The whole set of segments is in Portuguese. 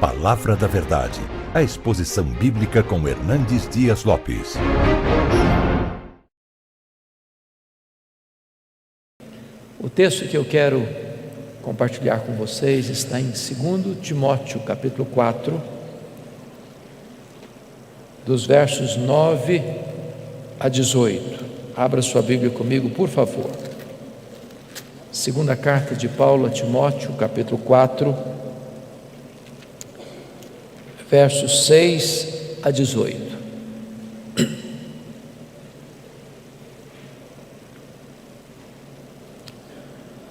Palavra da Verdade, a exposição bíblica com Hernandes Dias Lopes. O texto que eu quero compartilhar com vocês está em 2 Timóteo, capítulo 4, dos versos 9 a 18. Abra sua Bíblia comigo, por favor. Segunda carta de Paulo a Timóteo, capítulo 4, versos 6 a 18.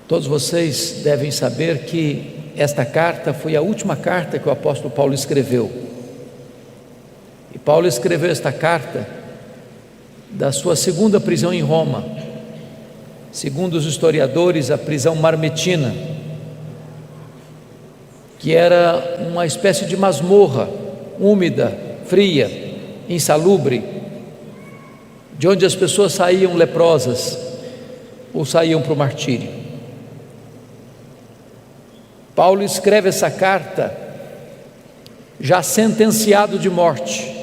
Todos vocês devem saber que esta carta foi a última carta que o apóstolo Paulo escreveu. E Paulo escreveu esta carta da sua segunda prisão em Roma. Segundo os historiadores, a prisão Marmetina, que era uma espécie de masmorra, úmida, fria, insalubre, de onde as pessoas saíam leprosas ou saíam para o martírio. Paulo escreve essa carta já sentenciado de morte,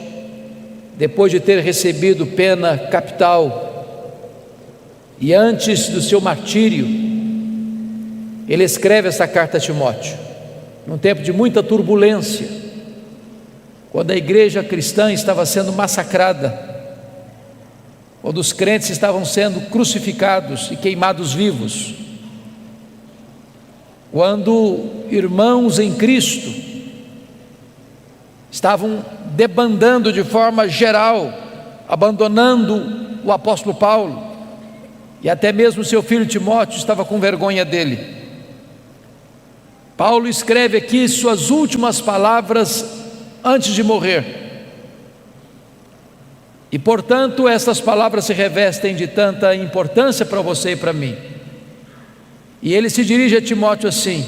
depois de ter recebido pena capital, e antes do seu martírio, ele escreve essa carta a Timóteo, num tempo de muita turbulência, quando a igreja cristã estava sendo massacrada, quando os crentes estavam sendo crucificados e queimados vivos, quando irmãos em Cristo estavam debandando de forma geral, abandonando o apóstolo Paulo, e até mesmo seu filho Timóteo estava com vergonha dele. Paulo escreve aqui suas últimas palavras antes de morrer, e portanto essas palavras se revestem de tanta importância para você e para mim. E ele se dirige a Timóteo assim: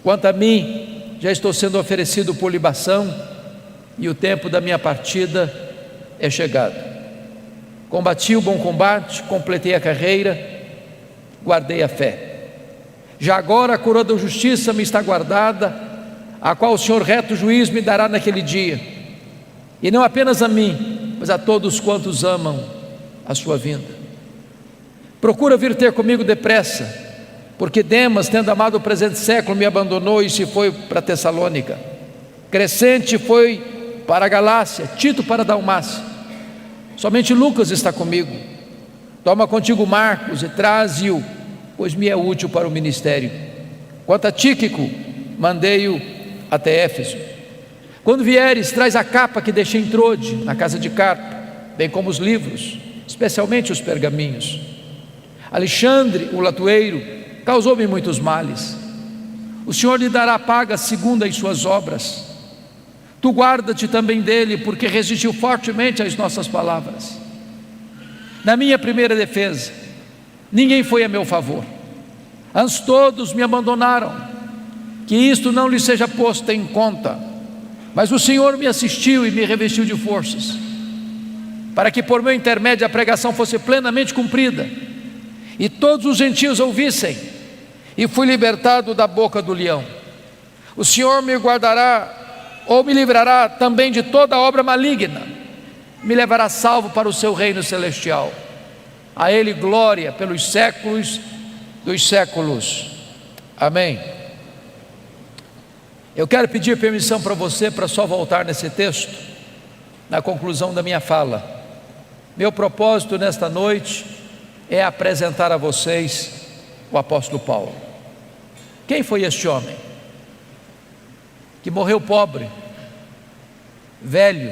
quanto a mim, já estou sendo oferecido por libação, e o tempo da minha partida é chegado. Combati o bom combate, completei a carreira, guardei a fé. Já agora a coroa da justiça me está guardada, a qual o Senhor reto juiz me dará naquele dia, e não apenas a mim, mas a todos quantos amam a sua vinda. Procura vir ter comigo depressa, porque Demas, tendo amado o presente século, me abandonou e se foi para Tessalônica. Crescente foi para a Galácia, Tito para a Dalmácia. Somente Lucas está comigo. Toma contigo Marcos e traze-o, pois me é útil para o ministério. Quanto a Tíquico, mandei-o até Éfeso. Quando vieres, traz a capa que deixei em Trode, na casa de Carpo, bem como os livros, especialmente os pergaminhos. Alexandre, o latoeiro, causou-me muitos males. O Senhor lhe dará paga segundo as suas obras. Tu guarda-te também dele, porque resistiu fortemente às nossas palavras. Na minha primeira defesa, ninguém foi a meu favor, antes todos me abandonaram. Que isto não lhe seja posto em conta, mas o Senhor me assistiu e me revestiu de forças, para que por meu intermédio a pregação fosse plenamente cumprida, e todos os gentios ouvissem, e fui libertado da boca do leão. O Senhor me guardará, ou me livrará também de toda obra maligna, me levará salvo para o seu reino celestial. A Ele glória pelos séculos dos séculos. Amém. Eu quero pedir permissão para você para só voltar nesse texto, na conclusão da minha fala. Meu propósito nesta noite é apresentar a vocês o apóstolo Paulo. Quem foi este homem que morreu pobre, velho,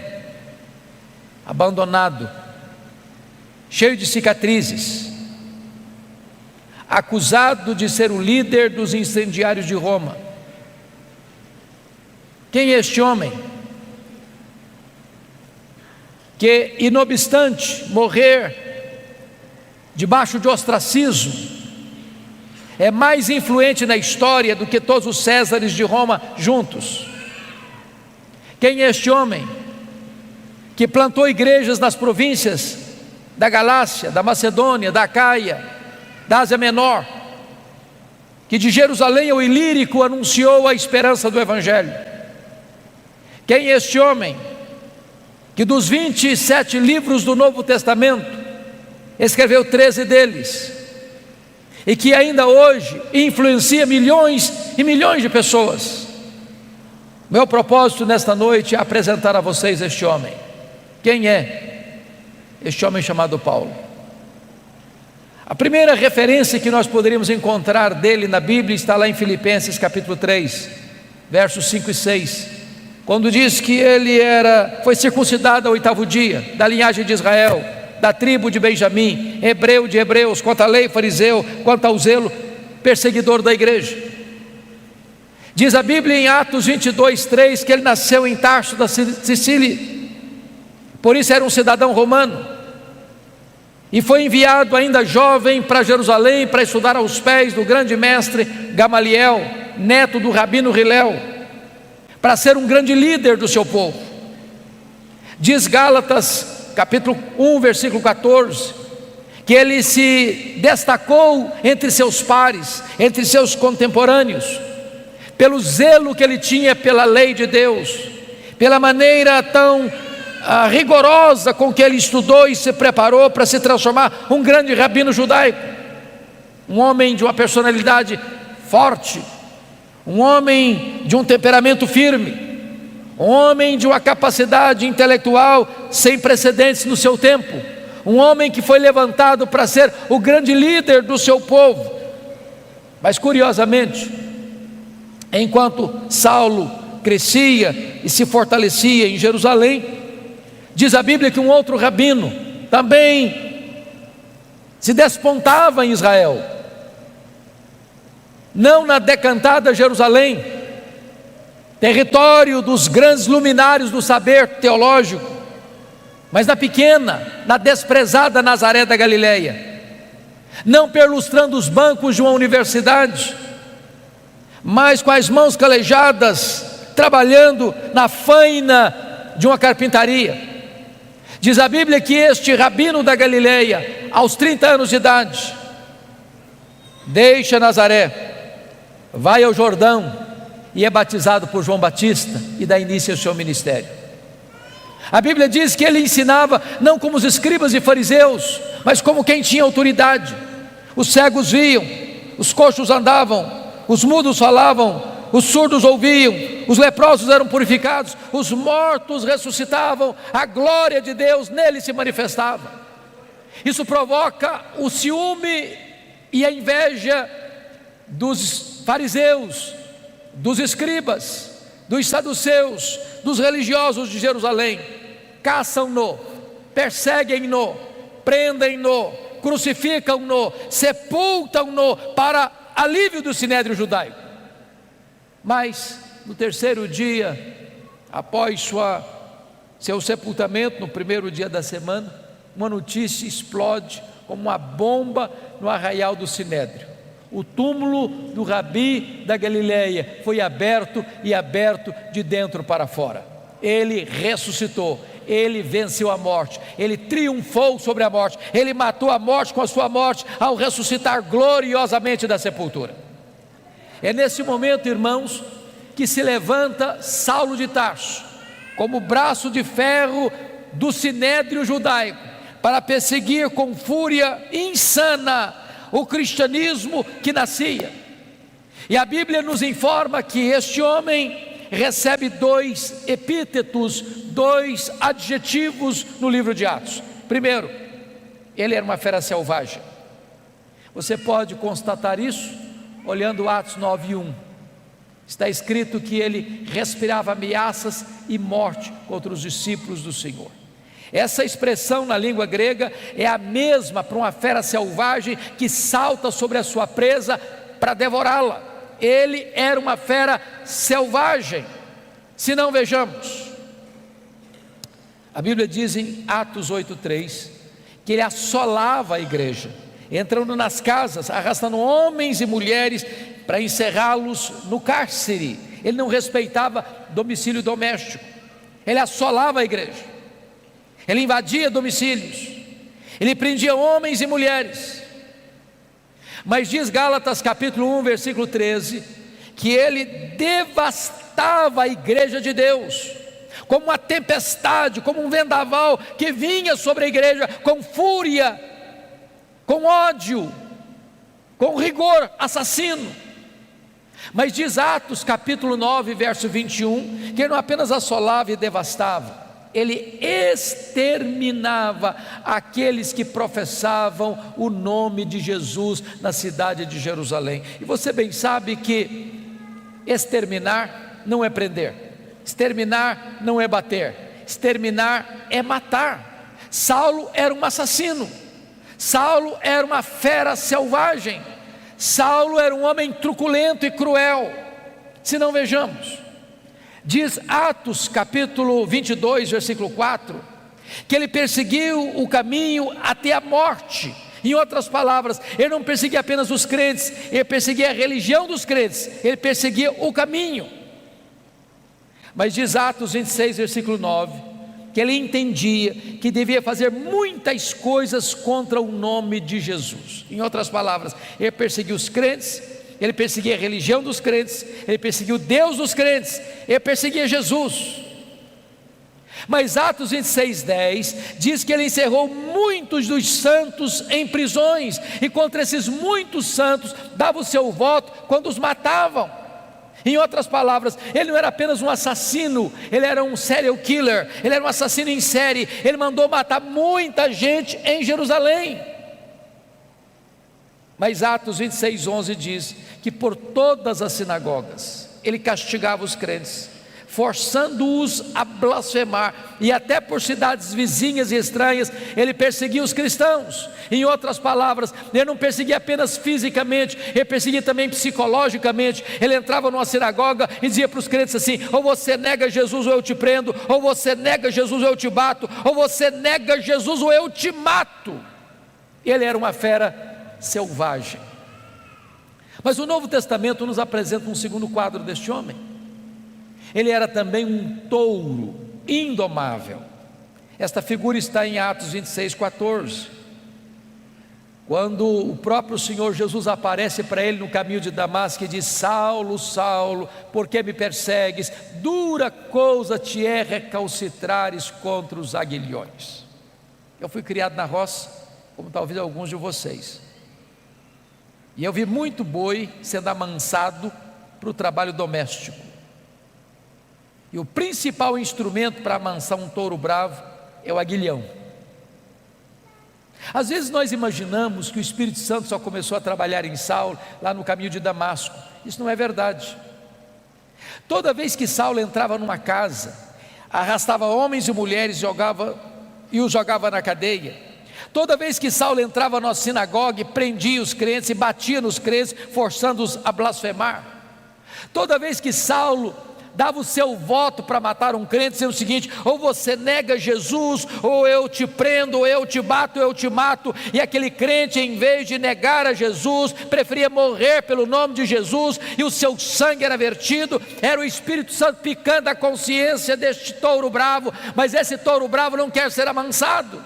abandonado, cheio de cicatrizes, acusado de ser o líder dos incendiários de Roma? Quem é este homem que, inobstante morrer debaixo de ostracismo, é mais influente na história do que todos os Césares de Roma juntos? Quem é este homem que plantou igrejas nas províncias da Galácia, da Macedônia, da Acaia, da Ásia Menor, que de Jerusalém ao Ilírico anunciou a esperança do Evangelho? Quem é este homem que dos 27 livros do Novo Testamento escreveu 13 deles, e que ainda hoje influencia milhões e milhões de pessoas? Meu propósito nesta noite é apresentar a vocês este homem. Quem é este homem chamado Paulo? A primeira referência que nós poderíamos encontrar dele na Bíblia está lá em Filipenses capítulo 3, versos 5 e 6, quando diz que ele foi circuncidado ao 8º dia, da linhagem de Israel, da tribo de Benjamim, hebreu de hebreus, quanto à lei fariseu, quanto ao zelo perseguidor da igreja. Diz a Bíblia em Atos 22, 3, que ele nasceu em Tarso da Sicília, por isso era um cidadão romano, e foi enviado ainda jovem para Jerusalém para estudar aos pés do grande mestre Gamaliel, neto do rabino Hilel, para ser um grande líder do seu povo. Diz Gálatas capítulo 1, versículo 14, que ele se destacou entre seus pares, entre seus contemporâneos, pelo zelo que ele tinha pela lei de Deus, pela maneira tão rigorosa com que ele estudou e se preparou para se transformar um grande rabino judaico, um homem de uma personalidade forte, um homem de um temperamento firme, um homem de uma capacidade intelectual sem precedentes no seu tempo, um homem que foi levantado para ser o grande líder do seu povo. Mas curiosamente, enquanto Saulo crescia e se fortalecia em Jerusalém, diz a Bíblia que um outro rabino também se despontava em Israel, não na decantada Jerusalém, território dos grandes luminários do saber teológico, mas na pequena, na desprezada Nazaré da Galileia, não perlustrando os bancos de uma universidade, mas com as mãos calejadas, trabalhando na faina de uma carpintaria. Diz a Bíblia que este rabino da Galileia, aos 30 anos de idade, deixa Nazaré, vai ao Jordão e é batizado por João Batista e dá início ao seu ministério. A Bíblia diz que ele ensinava não como os escribas e fariseus, mas como quem tinha autoridade. Os cegos viam, os coxos andavam, os mudos falavam, os surdos ouviam, os leprosos eram purificados, os mortos ressuscitavam, a glória de Deus nele se manifestava. Isso provoca o ciúme e a inveja dos fariseus, dos escribas, dos saduceus, dos religiosos de Jerusalém. Caçam-no, perseguem-no, prendem-no, crucificam-no, sepultam-no para alívio do sinédrio judaico. Mas no terceiro dia, após seu sepultamento, no primeiro dia da semana, uma notícia explode como uma bomba no arraial do sinédrio. O túmulo do Rabi da Galileia foi aberto, e aberto de dentro para fora. Ele ressuscitou, ele venceu a morte, ele triunfou sobre a morte, ele matou a morte com a sua morte ao ressuscitar gloriosamente da sepultura. É nesse momento, irmãos, que se levanta Saulo de Tarso como braço de ferro do sinédrio judaico para perseguir com fúria insana o cristianismo que nascia. E a Bíblia nos informa que este homem recebe 2 epítetos, 2 adjetivos no livro de Atos. Primeiro, ele era uma fera selvagem. Você pode constatar isso olhando Atos 9:1. Está escrito que ele respirava ameaças e morte contra os discípulos do Senhor. Essa expressão na língua grega é a mesma para uma fera selvagem que salta sobre a sua presa para devorá-la. Ele era uma fera selvagem. Se não, vejamos, a Bíblia diz em Atos 8:3 que ele assolava a igreja, entrando nas casas, arrastando homens e mulheres para encerrá-los no cárcere. Ele não respeitava domicílio doméstico, ele assolava a igreja, ele invadia domicílios, ele prendia homens e mulheres. Mas diz Gálatas capítulo 1, versículo 13, que ele devastava a igreja de Deus. como uma tempestade, como um vendaval que vinha sobre a igreja com fúria, com ódio, com rigor assassino. Mas diz Atos capítulo 9, verso 21, que ele não apenas assolava e devastava, ele exterminava aqueles que professavam o nome de Jesus na cidade de Jerusalém. E você bem sabe que exterminar não é prender, exterminar não é bater, exterminar é matar. Saulo era um assassino, Saulo era uma fera selvagem, Saulo era um homem truculento e cruel. Se não, vejamos, diz Atos capítulo 22, versículo 4, que ele perseguiu o caminho até a morte. Em outras palavras, ele não perseguia apenas os crentes, ele perseguia a religião dos crentes, ele perseguia o caminho. Mas diz Atos 26, versículo 9, que ele entendia que devia fazer muitas coisas contra o nome de Jesus. Em outras palavras, ele perseguia os crentes, ele perseguia a religião dos crentes, ele perseguia o Deus dos crentes, ele perseguia Jesus. Mas Atos 26, 10 diz que ele encerrou muitos dos santos em prisões, e contra esses muitos santos dava o seu voto quando os matavam. Em outras palavras, ele não era apenas um assassino, ele era um serial killer, ele era um assassino em série, ele mandou matar muita gente em Jerusalém. Mas Atos 26, 11 diz que por todas as sinagogas ele castigava os crentes, forçando-os a blasfemar, e até por cidades vizinhas e estranhas ele perseguia os cristãos. Em outras palavras, ele não perseguia apenas fisicamente, ele perseguia também psicologicamente. Ele entrava numa sinagoga e dizia para os crentes assim: ou você nega Jesus ou eu te prendo, ou você nega Jesus ou eu te bato, ou você nega Jesus ou eu te mato. Ele era uma fera selvagem. Mas o Novo Testamento nos apresenta um segundo quadro deste homem. Ele era também um touro indomável. Esta figura está em Atos 26, 14. Quando o próprio Senhor Jesus aparece para ele no caminho de Damasco e diz: Saulo, Saulo, por que me persegues? Dura coisa te é recalcitrares contra os aguilhões. Eu fui criado na roça, como talvez alguns de vocês, e eu vi muito boi sendo amansado para o trabalho doméstico. E o principal instrumento para amansar um touro bravo é o aguilhão. Às vezes nós imaginamos que o Espírito Santo só começou a trabalhar em Saulo lá no caminho de Damasco. Isso não é verdade. Toda vez que Saulo entrava numa casa, arrastava homens e mulheres e os jogava na cadeia. Toda vez que Saulo entrava na sinagoga, prendia os crentes e batia nos crentes, forçando-os a blasfemar. Toda vez que Saulo dava o seu voto para matar um crente, dizendo o seguinte: ou você nega Jesus, ou eu te prendo, ou eu te bato, ou eu te mato. E aquele crente, em vez de negar a Jesus, preferia morrer pelo nome de Jesus, e o seu sangue era vertido. Era o Espírito Santo picando a consciência deste touro bravo. Mas esse touro bravo não quer ser amansado.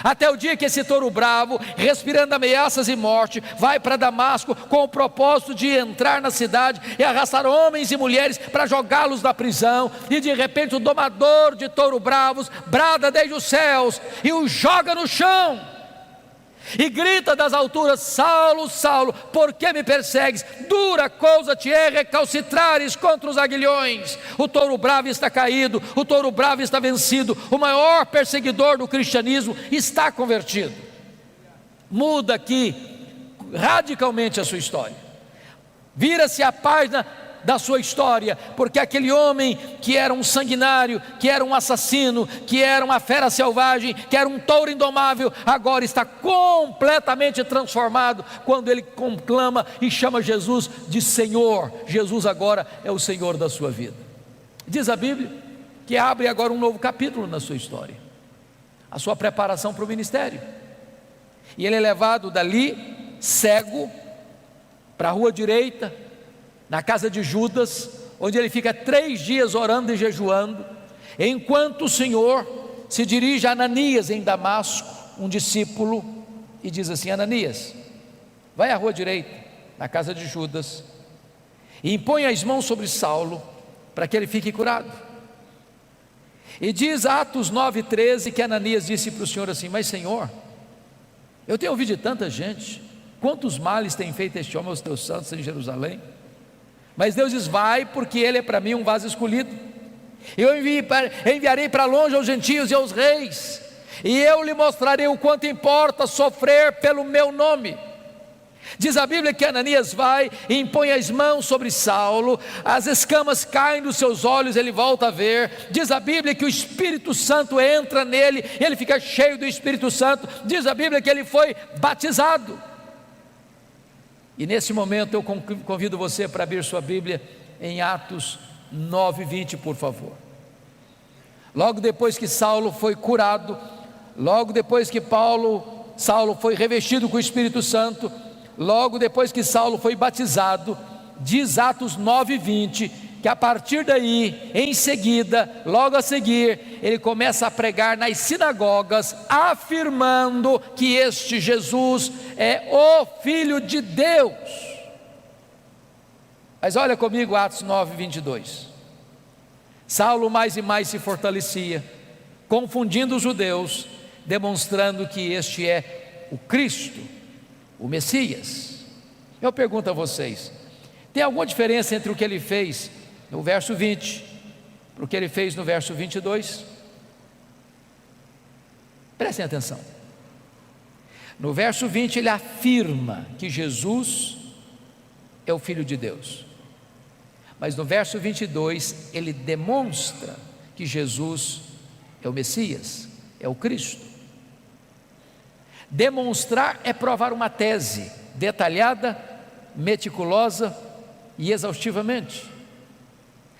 Até o dia que esse touro bravo, respirando ameaças e morte, vai para Damasco com o propósito de entrar na cidade e arrastar homens e mulheres para jogá-los na prisão. E de repente o domador de touro bravos brada desde os céus e o joga no chão e grita das alturas: Saulo, Saulo, por que me persegues? Dura coisa te é recalcitrares contra os aguilhões. O touro bravo está caído, o touro bravo está vencido. O maior perseguidor do cristianismo está convertido. Muda aqui radicalmente a sua história. Vira-se a página da sua história, porque aquele homem que era um sanguinário, que era um assassino, que era uma fera selvagem, que era um touro indomável, agora está completamente transformado quando ele conclama e chama Jesus de Senhor. Jesus agora é o Senhor da sua vida. Diz a Bíblia que abre agora um novo capítulo na sua história, a sua preparação para o ministério. E ele é levado dali cego para a rua direita, na casa de Judas, onde ele fica 3 dias orando e jejuando, enquanto o Senhor se dirige a Ananias em Damasco, um discípulo, e diz assim: Ananias, vai à rua direita, na casa de Judas, e impõe as mãos sobre Saulo, para que ele fique curado. E diz Atos 9,13 que Ananias disse para o Senhor assim: mas Senhor, eu tenho ouvido de tanta gente, quantos males tem feito este homem aos teus santos em Jerusalém? Mas Deus diz: vai, porque ele é para mim um vaso escolhido. Eu enviarei para longe aos gentios e aos reis, e eu lhe mostrarei o quanto importa sofrer pelo meu nome. Diz a Bíblia que Ananias vai e impõe as mãos sobre Saulo, as escamas caem dos seus olhos, ele volta a ver. Diz a Bíblia que o Espírito Santo entra nele, ele fica cheio do Espírito Santo. Diz a Bíblia que ele foi batizado. E nesse momento eu convido você para abrir sua Bíblia em Atos 9:20, por favor. Logo depois que Saulo foi curado, logo depois que Saulo foi revestido com o Espírito Santo, logo depois que Saulo foi batizado, diz Atos 9:20, que a partir daí, em seguida, logo a seguir, ele começa a pregar nas sinagogas, afirmando que este Jesus é o Filho de Deus. Mas olha comigo Atos 9:22. Saulo mais e mais se fortalecia, confundindo os judeus, demonstrando que este é o Cristo, o Messias. Eu pergunto a vocês: tem alguma diferença entre o que ele fez no verso 20 para o que ele fez no verso 22? Prestem atenção. No verso 20 ele afirma que Jesus é o Filho de Deus, mas no verso 22 ele demonstra que Jesus é o Messias, é o Cristo. Demonstrar é provar uma tese detalhada, meticulosa e exaustivamente.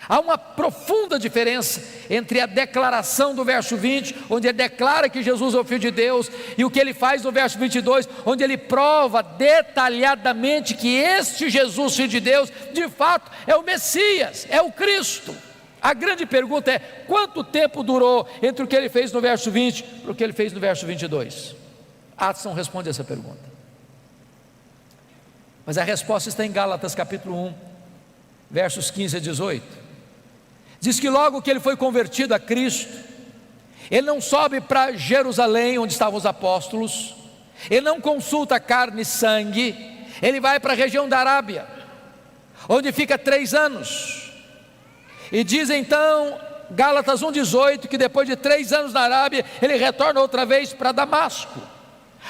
Há uma profunda diferença entre a declaração do verso 20, onde ele declara que Jesus é o Filho de Deus, e o que ele faz no verso 22, onde ele prova detalhadamente que este Jesus, Filho de Deus, de fato é o Messias, é o Cristo. A grande pergunta é: quanto tempo durou entre o que ele fez no verso 20 e o que ele fez no verso 22? Atos não responde essa pergunta, mas a resposta está em Gálatas capítulo 1, versos 15 a 18. Diz que logo que ele foi convertido a Cristo, ele não sobe para Jerusalém, onde estavam os apóstolos, ele não consulta carne e sangue, ele vai para a região da Arábia, onde fica 3 anos, e diz então Gálatas 1,18, que depois de 3 anos na Arábia, ele retorna outra vez para Damasco.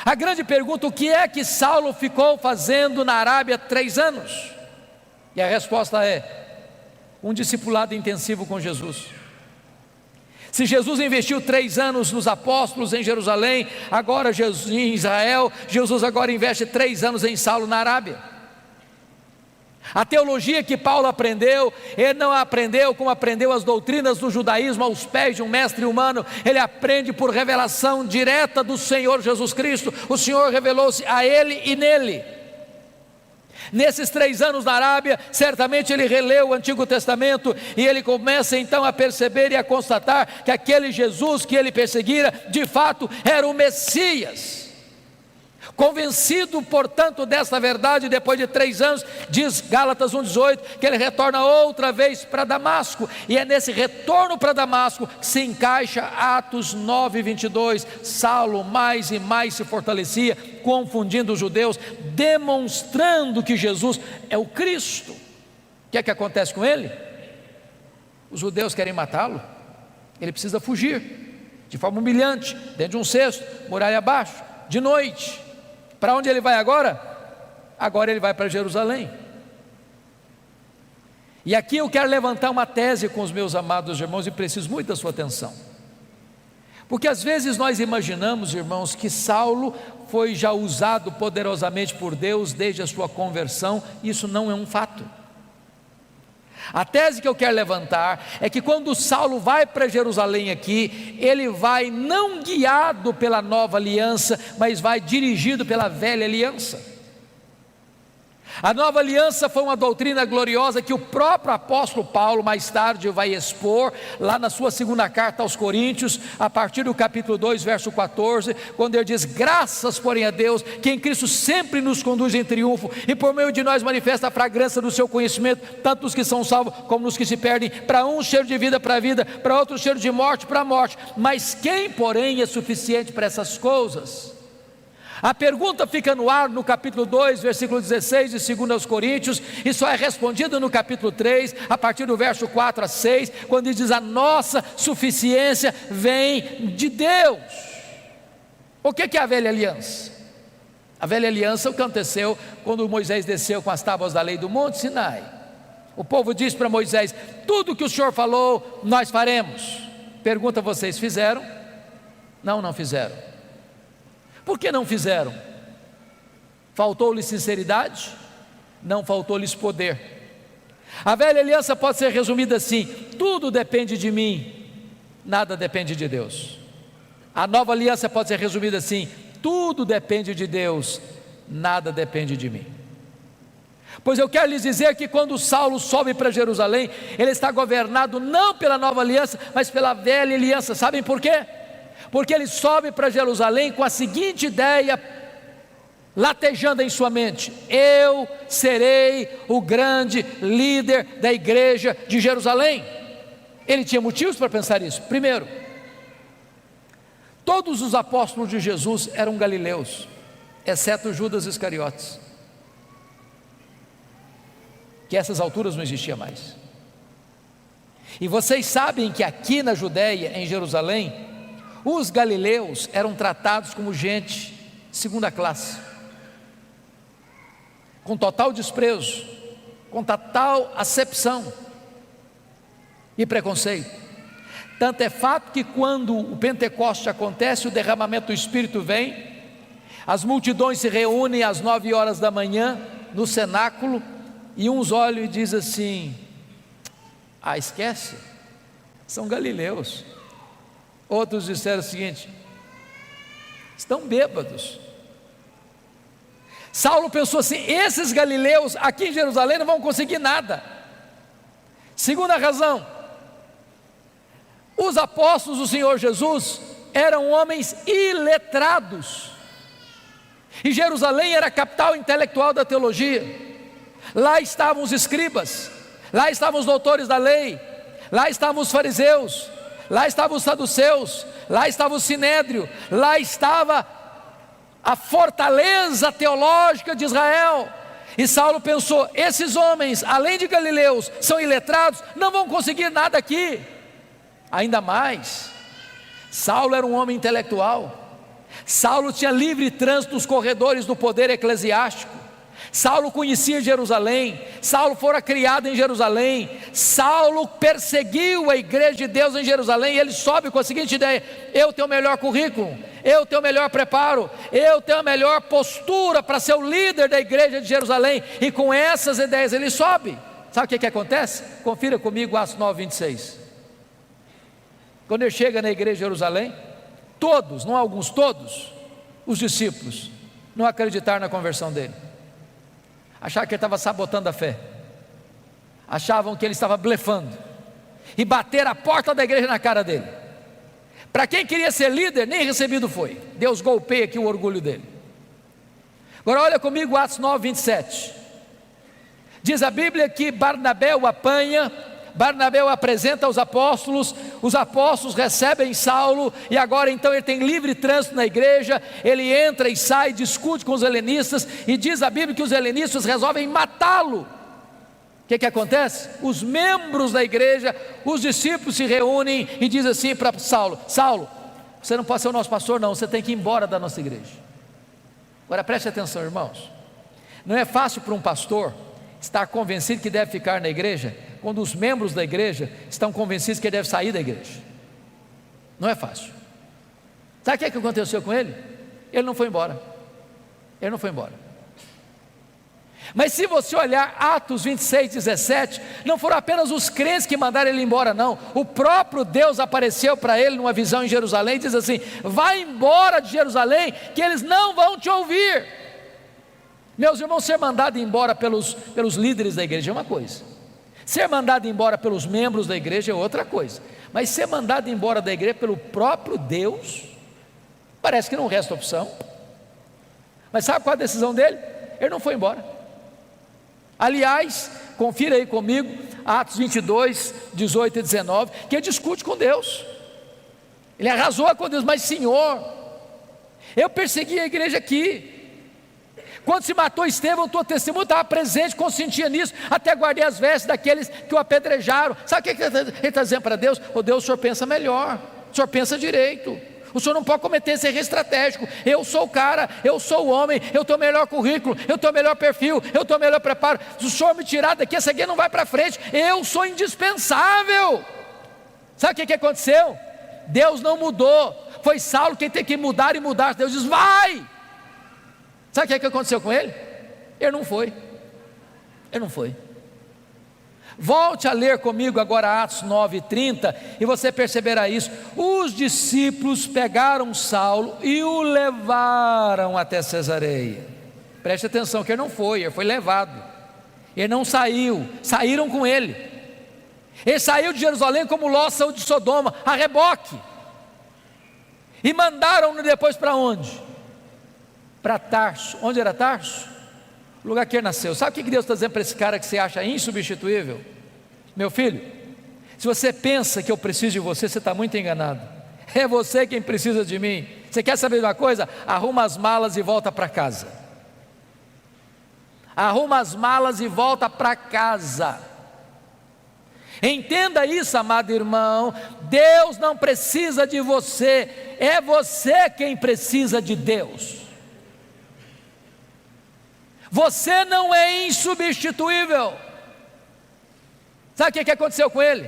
A grande pergunta: o que é que Saulo ficou fazendo na Arábia 3 anos? E a resposta é: um discipulado intensivo com Jesus. Se Jesus investiu 3 anos nos apóstolos em Jerusalém, agora Jesus em Israel, Jesus agora investe 3 anos em Saulo na Arábia. A teologia que Paulo aprendeu, ele não aprendeu como aprendeu as doutrinas do judaísmo aos pés de um mestre humano, ele aprende por revelação direta do Senhor Jesus Cristo. O Senhor revelou-se a ele e nele. Nesses 3 anos na Arábia, certamente ele releu o Antigo Testamento, e ele começa então a perceber e a constatar que aquele Jesus que ele perseguira, de fato era o Messias. Convencido, portanto, desta verdade, depois de 3 anos, diz Gálatas 1,18, que ele retorna outra vez para Damasco, e é nesse retorno para Damasco que se encaixa Atos 9:22. Saulo mais e mais se fortalecia, confundindo os judeus, demonstrando que Jesus é o Cristo. O que é que acontece com ele? Os judeus querem matá-lo, ele precisa fugir, de forma humilhante, dentro de um cesto, muralha abaixo, de noite. Para onde ele vai agora? Agora ele vai para Jerusalém. E aqui eu quero levantar uma tese com os meus amados irmãos, e preciso muito da sua atenção, porque às vezes nós imaginamos, irmãos, que Saulo foi já usado poderosamente por Deus desde a sua conversão. Isso não é um fato. A tese que eu quero levantar é que quando Saulo vai para Jerusalém aqui, ele vai não guiado pela nova aliança, mas vai dirigido pela velha aliança. A nova aliança foi uma doutrina gloriosa que o próprio apóstolo Paulo mais tarde vai expor lá na sua segunda carta aos Coríntios, a partir do capítulo 2, verso 14, quando ele diz: graças porém a Deus, que em Cristo sempre nos conduz em triunfo, e por meio de nós manifesta a fragrância do seu conhecimento, tanto nos que são salvos como nos que se perdem. Para um cheiro de vida para a vida, para outro cheiro de morte para a morte. Mas quem porém é suficiente para essas coisas? A pergunta fica no ar no capítulo 2, versículo 16 de 2 aos Coríntios, e só é respondida no capítulo 3, a partir do verso 4 a 6, quando ele diz: a nossa suficiência vem de Deus. O que é a velha aliança? A velha aliança é o que aconteceu quando Moisés desceu com as tábuas da lei do Monte Sinai. O povo disse para Moisés: tudo que o Senhor falou, nós faremos. Pergunta: vocês fizeram? Não, não fizeram. Por que não fizeram? Faltou-lhes sinceridade? Não, faltou-lhes poder. A velha aliança pode ser resumida assim: tudo depende de mim, nada depende de Deus. A nova aliança pode ser resumida assim: tudo depende de Deus, nada depende de mim. Pois eu quero lhes dizer que quando Saulo sobe para Jerusalém, ele está governado não pela nova aliança, mas pela velha aliança. Sabem por quê? Porque ele sobe para Jerusalém com a seguinte ideia latejando em sua mente: eu serei o grande líder da igreja de Jerusalém. Ele tinha motivos para pensar isso. Primeiro, todos os apóstolos de Jesus eram galileus, exceto Judas Iscariotes, que a essas alturas não existia mais. E vocês sabem que aqui na Judéia, em Jerusalém, os galileus eram tratados como gente de segunda classe, com total desprezo, com total acepção e preconceito. Tanto é fato que quando o Pentecoste acontece, o derramamento do Espírito vem, as multidões se reúnem às 9 horas da manhã no cenáculo, e uns olham e dizem assim: ah, esquece, são galileus. Outros disseram o seguinte: estão bêbados. Saulo pensou assim: esses galileus aqui em Jerusalém não vão conseguir nada. Segunda razão: os apóstolos do Senhor Jesus eram homens iletrados, e Jerusalém era a capital intelectual da teologia. Lá estavam os escribas, lá estavam os doutores da lei, lá estavam os fariseus, lá estavam os saduceus, lá estava o sinédrio, lá estava a fortaleza teológica de Israel. E Saulo pensou: esses homens, além de galileus, são iletrados, não vão conseguir nada aqui. Ainda mais, Saulo era um homem intelectual. Saulo tinha livre trânsito nos corredores do poder eclesiástico. Saulo conhecia Jerusalém, Saulo fora criado em Jerusalém, Saulo perseguiu a igreja de Deus em Jerusalém, e ele sobe com a seguinte ideia: eu tenho o melhor currículo, eu tenho o melhor preparo, eu tenho a melhor postura para ser o líder da igreja de Jerusalém, e com essas ideias ele sobe. Sabe o que acontece? Confira comigo Atos 9, 26. Quando ele chega na igreja de Jerusalém, todos, não alguns, todos os discípulos não acreditaram na conversão dele. Achavam que ele estava sabotando a fé, achavam que ele estava blefando, e bateram a porta da igreja na cara dele. Para quem queria ser líder, nem recebido foi. Deus golpeia aqui o orgulho dele. Agora olha comigo Atos 9, 27. Diz a Bíblia que Barnabé o apanha, Barnabé o apresenta aos apóstolos, os apóstolos recebem Saulo, e agora então ele tem livre trânsito na igreja, ele entra e sai, discute com os helenistas, e diz a Bíblia que os helenistas resolvem matá-lo. O que acontece? Os membros da igreja, os discípulos se reúnem e dizem assim para Saulo: Saulo, você não pode ser o nosso pastor não, você tem que ir embora da nossa igreja. Agora preste atenção, irmãos, não é fácil para um pastor estar convencido que deve ficar na igreja, quando os membros da igreja estão convencidos que ele deve sair da igreja. Não é fácil. Sabe o que aconteceu com ele? Ele não foi embora. Ele não foi embora. Mas se você olhar Atos 26, 17, não foram apenas os crentes que mandaram ele embora, não. O próprio Deus apareceu para ele numa visão em Jerusalém e diz assim: vai embora de Jerusalém, que eles não vão te ouvir. Meus irmãos, ser mandado embora pelos líderes da igreja é uma coisa, ser mandado embora pelos membros da igreja é outra coisa, mas ser mandado embora da igreja pelo próprio Deus, parece que não resta opção. Mas sabe qual a decisão dele? Ele não foi embora. Aliás, confira aí comigo, Atos 22, 18 e 19, que ele discute com Deus. Ele arrasou com Deus, mas Senhor, eu persegui a igreja aqui. Quando se matou Estevão, o teu testemunho estava presente, consentia nisso, até guardei as vestes daqueles que o apedrejaram. Sabe o que ele está dizendo para Deus? Oh Deus, o Senhor pensa melhor, o Senhor pensa direito. O senhor não pode cometer esse erro estratégico. Eu sou o cara, eu sou o homem, eu tenho o melhor currículo, eu tenho o melhor perfil, eu tenho o melhor preparo. Se o senhor me tirar daqui, essa aqui não vai para frente. Eu sou indispensável. Sabe o que aconteceu? Deus não mudou. Foi Saulo quem tem que mudar e mudar. Deus diz: vai. Sabe o que aconteceu com ele? Ele não foi. Ele não foi. Volte a ler comigo agora Atos 9:30 e você perceberá isso. Os discípulos pegaram Saulo e o levaram até Cesareia. Preste atenção que ele não foi, ele foi levado. Ele não saiu, saíram com ele. Ele saiu de Jerusalém como Ló saiu de Sodoma, a reboque. E mandaram-no depois para onde? Para Tarso. Onde era Tarso? O lugar que ele nasceu. Sabe o que Deus está dizendo para esse cara que você acha insubstituível? Meu filho, se você pensa que eu preciso de você, você está muito enganado. É você quem precisa de mim. Você quer saber de uma coisa? Arruma as malas e volta para casa. Arruma as malas e volta para casa. Entenda isso, amado irmão. Deus não precisa de você, é você quem precisa de Deus. Você não é insubstituível. Sabe o que aconteceu com ele?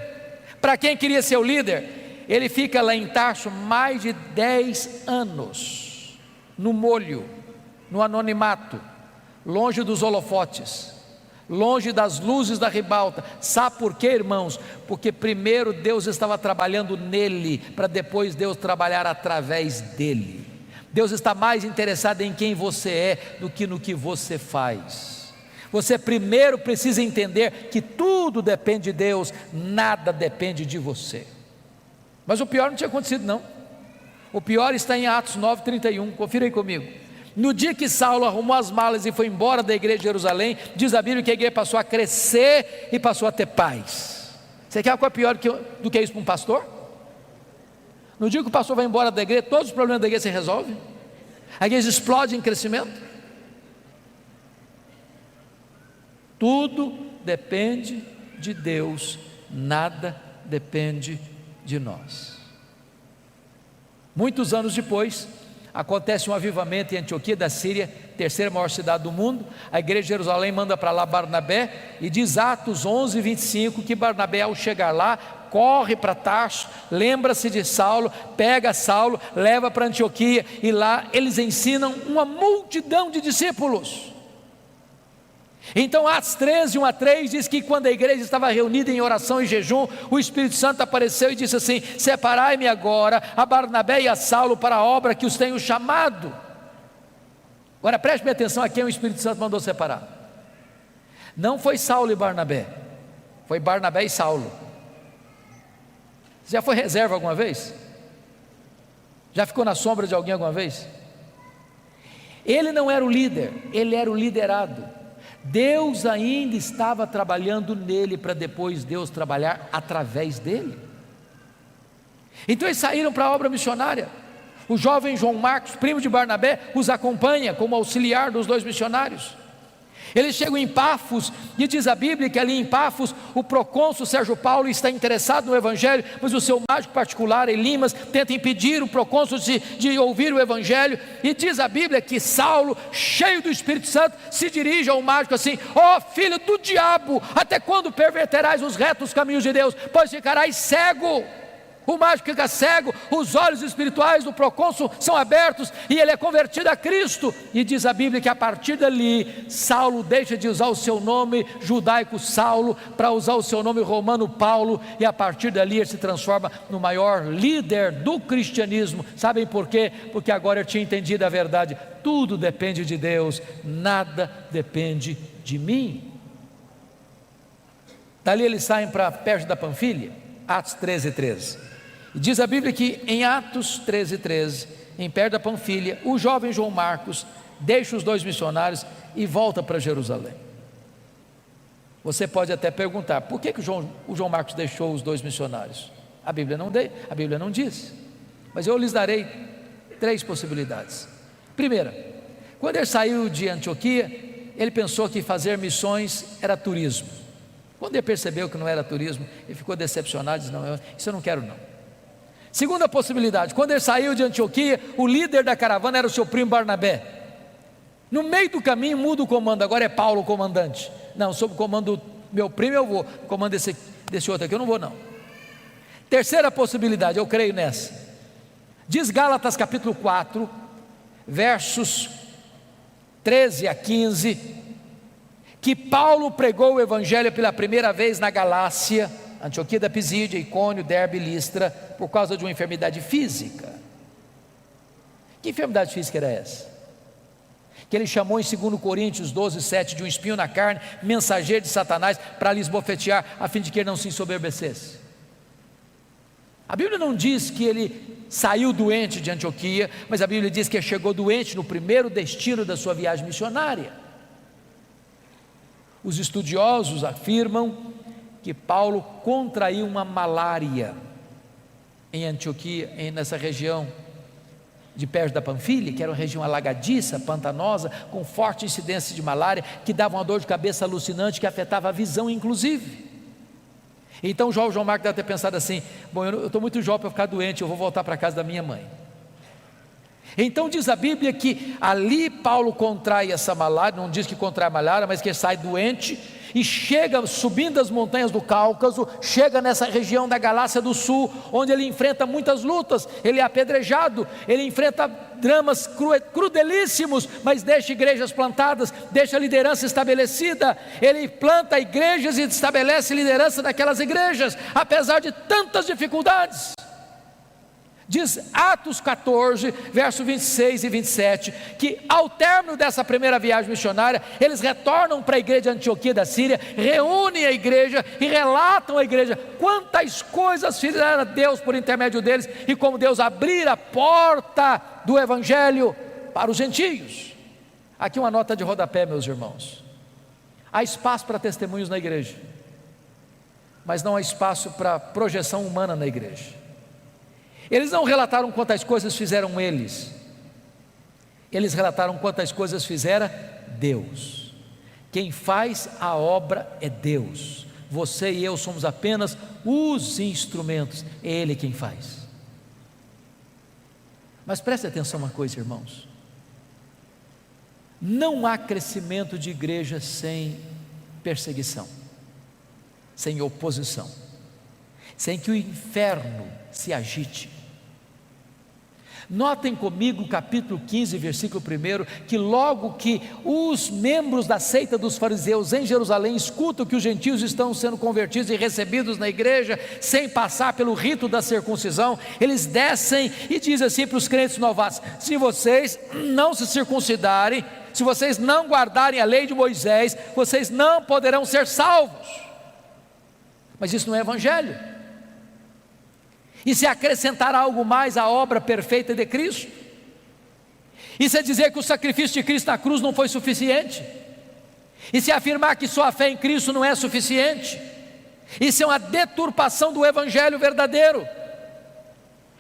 Para quem queria ser o líder, ele fica lá em Tarso mais de 10 anos, no molho, no anonimato, longe dos holofotes, longe das luzes da ribalta. Sabe por quê, irmãos? Porque primeiro Deus estava trabalhando nele, para depois Deus trabalhar através dele. Deus está mais interessado em quem você é do que no que você faz. Você primeiro precisa entender que tudo depende de Deus, nada depende de você. Mas o pior não tinha acontecido não. O pior está em Atos 9:31, confira aí comigo. No dia que Saulo arrumou as malas e foi embora da igreja de Jerusalém, diz a Bíblia que a igreja passou a crescer e passou a ter paz. Você quer algo pior do que isso para um pastor? No dia que o pastor vai embora da igreja, todos os problemas da igreja se resolvem. A igreja explode em crescimento. Tudo depende de Deus, nada depende de nós. Muitos anos depois, acontece um avivamento em Antioquia da Síria, terceira maior cidade do mundo. A igreja de Jerusalém manda para lá Barnabé, e diz Atos 11:25 que Barnabé, ao chegar lá, corre para Tarso, lembra-se de Saulo, pega Saulo, leva para Antioquia, e lá eles ensinam uma multidão de discípulos. Então Atos 13:1-3 diz que quando a igreja estava reunida em oração e jejum, o Espírito Santo apareceu e disse assim: separai-me agora a Barnabé e a Saulo para a obra que os tenho chamado. Agora preste atenção a quem o Espírito Santo mandou separar. Não foi Saulo e Barnabé, foi Barnabé e Saulo. Você já foi reserva alguma vez? Já ficou na sombra de alguém alguma vez? Ele não era o líder, ele era o liderado. Deus ainda estava trabalhando nele, para depois Deus trabalhar através dele. Então eles saíram para a obra missionária. O jovem João Marcos, primo de Barnabé, os acompanha como auxiliar dos dois missionários. Eles chegam em Pafos, e diz a Bíblia que ali em Pafos o procônsul Sérgio Paulo está interessado no Evangelho, mas o seu mágico particular Elimas tenta impedir o procônsul de ouvir o Evangelho. E diz a Bíblia que Saulo, cheio do Espírito Santo, se dirige ao mágico assim: ó filho do diabo, até quando perverterás os retos caminhos de Deus? Pois ficarás cego. o mágico fica cego, os olhos espirituais do procônsul são abertos e ele é convertido a Cristo. E diz a Bíblia que a partir dali, Saulo deixa de usar o seu nome judaico Saulo para usar o seu nome romano Paulo, e a partir dali ele se transforma no maior líder do cristianismo. Sabem por quê? Porque agora ele tinha entendido a verdade: tudo depende de Deus, nada depende de mim. Dali eles saem para perto da Panfilha, Atos 13:13. E diz a Bíblia que em Atos 13:13, em perto da Panfilha, o jovem João Marcos deixa os 2 missionários e volta para Jerusalém. Você pode até perguntar: por que o João Marcos deixou os 2 missionários? A Bíblia não diz, mas eu lhes darei 3 possibilidades. Primeira, quando ele saiu de Antioquia, ele pensou que fazer missões era turismo. Quando ele percebeu que não era turismo, ele ficou decepcionado e disse: não, isso eu não quero não. Segunda possibilidade, quando ele saiu de Antioquia, o líder da caravana era o seu primo Barnabé. No meio do caminho muda o comando, agora é Paulo o comandante. Não, sob o comando do meu primo eu vou, o comando desse outro aqui eu não vou não. Terceira possibilidade, eu creio nessa. Diz Gálatas capítulo 4, versos 13 a 15, que Paulo pregou o evangelho pela primeira vez na Galácia, Antioquia da Pisídia, Icônio, Derbe e Listra, por causa de uma enfermidade física. Que enfermidade física era essa? Que ele chamou em 2 Coríntios 12:7 de um espinho na carne, mensageiro de Satanás, para lhes bofetear, a fim de que ele não se ensoberbecesse. A Bíblia não diz que ele saiu doente de Antioquia, mas a Bíblia diz que ele chegou doente no primeiro destino da sua viagem missionária. Os estudiosos afirmam que Paulo contraiu uma malária em Antioquia, nessa região de perto da Panfilha, que era uma região alagadiça, pantanosa, com forte incidência de malária, que dava uma dor de cabeça alucinante, que afetava a visão inclusive. Então o João Marcos deve ter pensado assim: bom, eu estou muito jovem para ficar doente, eu vou voltar para a casa da minha mãe. Então diz a Bíblia que ali Paulo contrai essa malária, não diz que contrai a malária, mas que ele sai doente, e chega subindo as montanhas do Cáucaso, chega nessa região da Galácia do Sul, onde ele enfrenta muitas lutas, ele é apedrejado, ele enfrenta dramas crudelíssimos, mas deixa igrejas plantadas, deixa liderança estabelecida, ele planta igrejas e estabelece liderança naquelas igrejas, apesar de tantas dificuldades. Diz Atos 14, verso 26 e 27, que ao término dessa primeira viagem missionária, eles retornam para a igreja de Antioquia da Síria, reúnem a igreja e relatam à igreja quantas coisas fizeram Deus por intermédio deles, e como Deus abrira a porta do evangelho para os gentios. Aqui uma nota de rodapé, meus irmãos: há espaço para testemunhos na igreja, mas não há espaço para projeção humana na igreja. Eles não relataram quantas coisas fizeram eles relataram quantas coisas fizera Deus. Quem faz a obra é Deus, você e eu somos apenas os instrumentos, é Ele quem faz. Mas preste atenção uma coisa, irmãos: não há crescimento de igreja sem perseguição, sem oposição, sem que o inferno se agite. Notem comigo o capítulo 15, versículo 1, que logo que os membros da seita dos fariseus em Jerusalém escutam que os gentios estão sendo convertidos e recebidos na igreja, sem passar pelo rito da circuncisão, eles descem e dizem assim para os crentes novatos: se vocês não se circuncidarem, se vocês não guardarem a lei de Moisés, vocês não poderão ser salvos. Mas isso não é evangelho. E se acrescentar algo mais à obra perfeita de Cristo? E se dizer que o sacrifício de Cristo na cruz não foi suficiente? E se afirmar que só a fé em Cristo não é suficiente? Isso é uma deturpação do evangelho verdadeiro.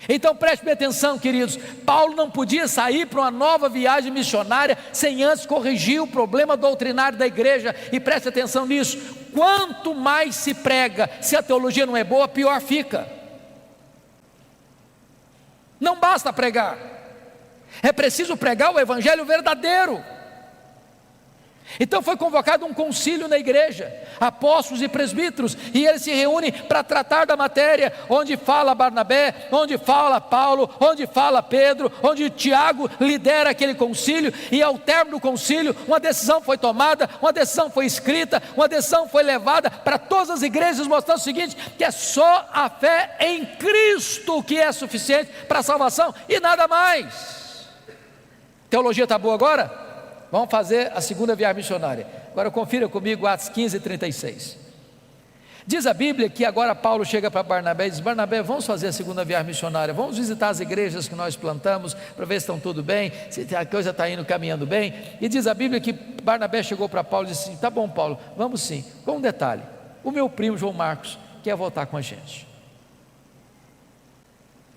Então preste atenção, queridos: Paulo não podia sair para uma nova viagem missionária sem antes corrigir o problema doutrinário da igreja. E preste atenção nisso: quanto mais se prega, se a teologia não é boa, pior fica. Não basta pregar, é preciso pregar o evangelho verdadeiro. Então foi convocado um concílio na igreja, apóstolos e presbíteros, e eles se reúnem para tratar da matéria, onde fala Barnabé, onde fala Paulo, onde fala Pedro, onde Tiago lidera aquele concílio, e ao término do concílio, uma decisão foi tomada, uma decisão foi escrita, uma decisão foi levada para todas as igrejas, mostrando o seguinte, que é só a fé em Cristo que é suficiente para a salvação, e nada mais. Teologia está boa agora? Vamos fazer a segunda viagem missionária. Agora confira comigo Atos 15, 36. Diz a Bíblia que agora Paulo chega para Barnabé e diz: Barnabé, vamos fazer a segunda viagem missionária, vamos visitar as igrejas que nós plantamos, para ver se estão tudo bem, se a coisa está indo caminhando bem. E diz a Bíblia que Barnabé chegou para Paulo e disse assim: tá bom, Paulo, vamos sim. Com um detalhe: o meu primo João Marcos quer voltar com a gente.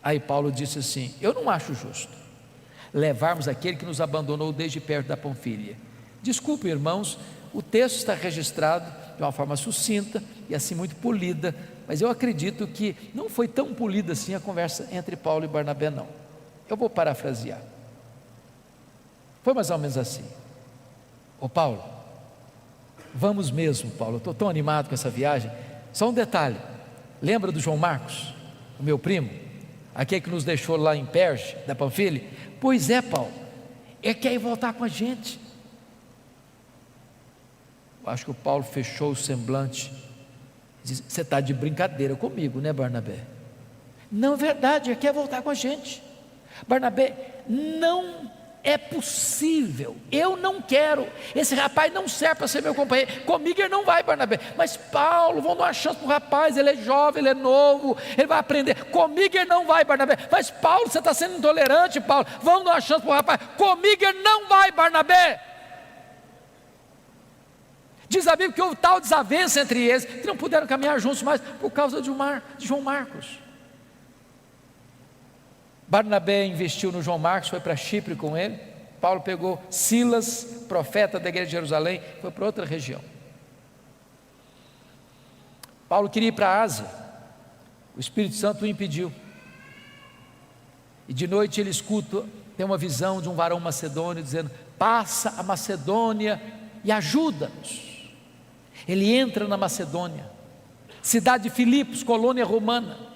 Aí Paulo disse assim: eu não acho justo levarmos aquele que nos abandonou desde perto da Panfilha. Desculpe, irmãos, o texto está registrado de uma forma sucinta e assim muito polida, mas eu acredito que não foi tão polida assim a conversa entre Paulo e Barnabé, não. Eu vou parafrasear. Foi mais ou menos assim: ô Paulo, vamos mesmo, Paulo, eu estou tão animado com essa viagem. Só um detalhe: lembra do João Marcos, o meu primo, aquele que nos deixou lá em Perge, da Panfilha? Pois é, Paulo, ele quer ir voltar com a gente. Eu acho que o Paulo fechou o semblante e disse: você está de brincadeira comigo, né, Barnabé? Não é verdade, ele quer voltar com a gente. Barnabé, não é possível, eu não quero, esse rapaz não serve para ser meu companheiro, comigo ele não vai, Barnabé. Mas Paulo, vamos dar uma chance para o rapaz, ele é jovem, ele é novo, ele vai aprender. Comigo ele não vai, Barnabé. Mas Paulo, você está sendo intolerante, Paulo, vamos dar uma chance para o rapaz. Comigo ele não vai, Barnabé. Diz a Bíblia que houve tal desavença entre eles, que não puderam caminhar juntos mais, por causa de João Marcos. Barnabé investiu no João Marcos, foi para Chipre com ele. Paulo pegou Silas, profeta da igreja de Jerusalém, foi para outra região. Paulo queria ir para a Ásia, o Espírito Santo o impediu. E de noite ele escuta, tem uma visão de um varão macedônio dizendo: passa a Macedônia e ajuda-nos. Ele entra na Macedônia, cidade de Filipos, colônia romana.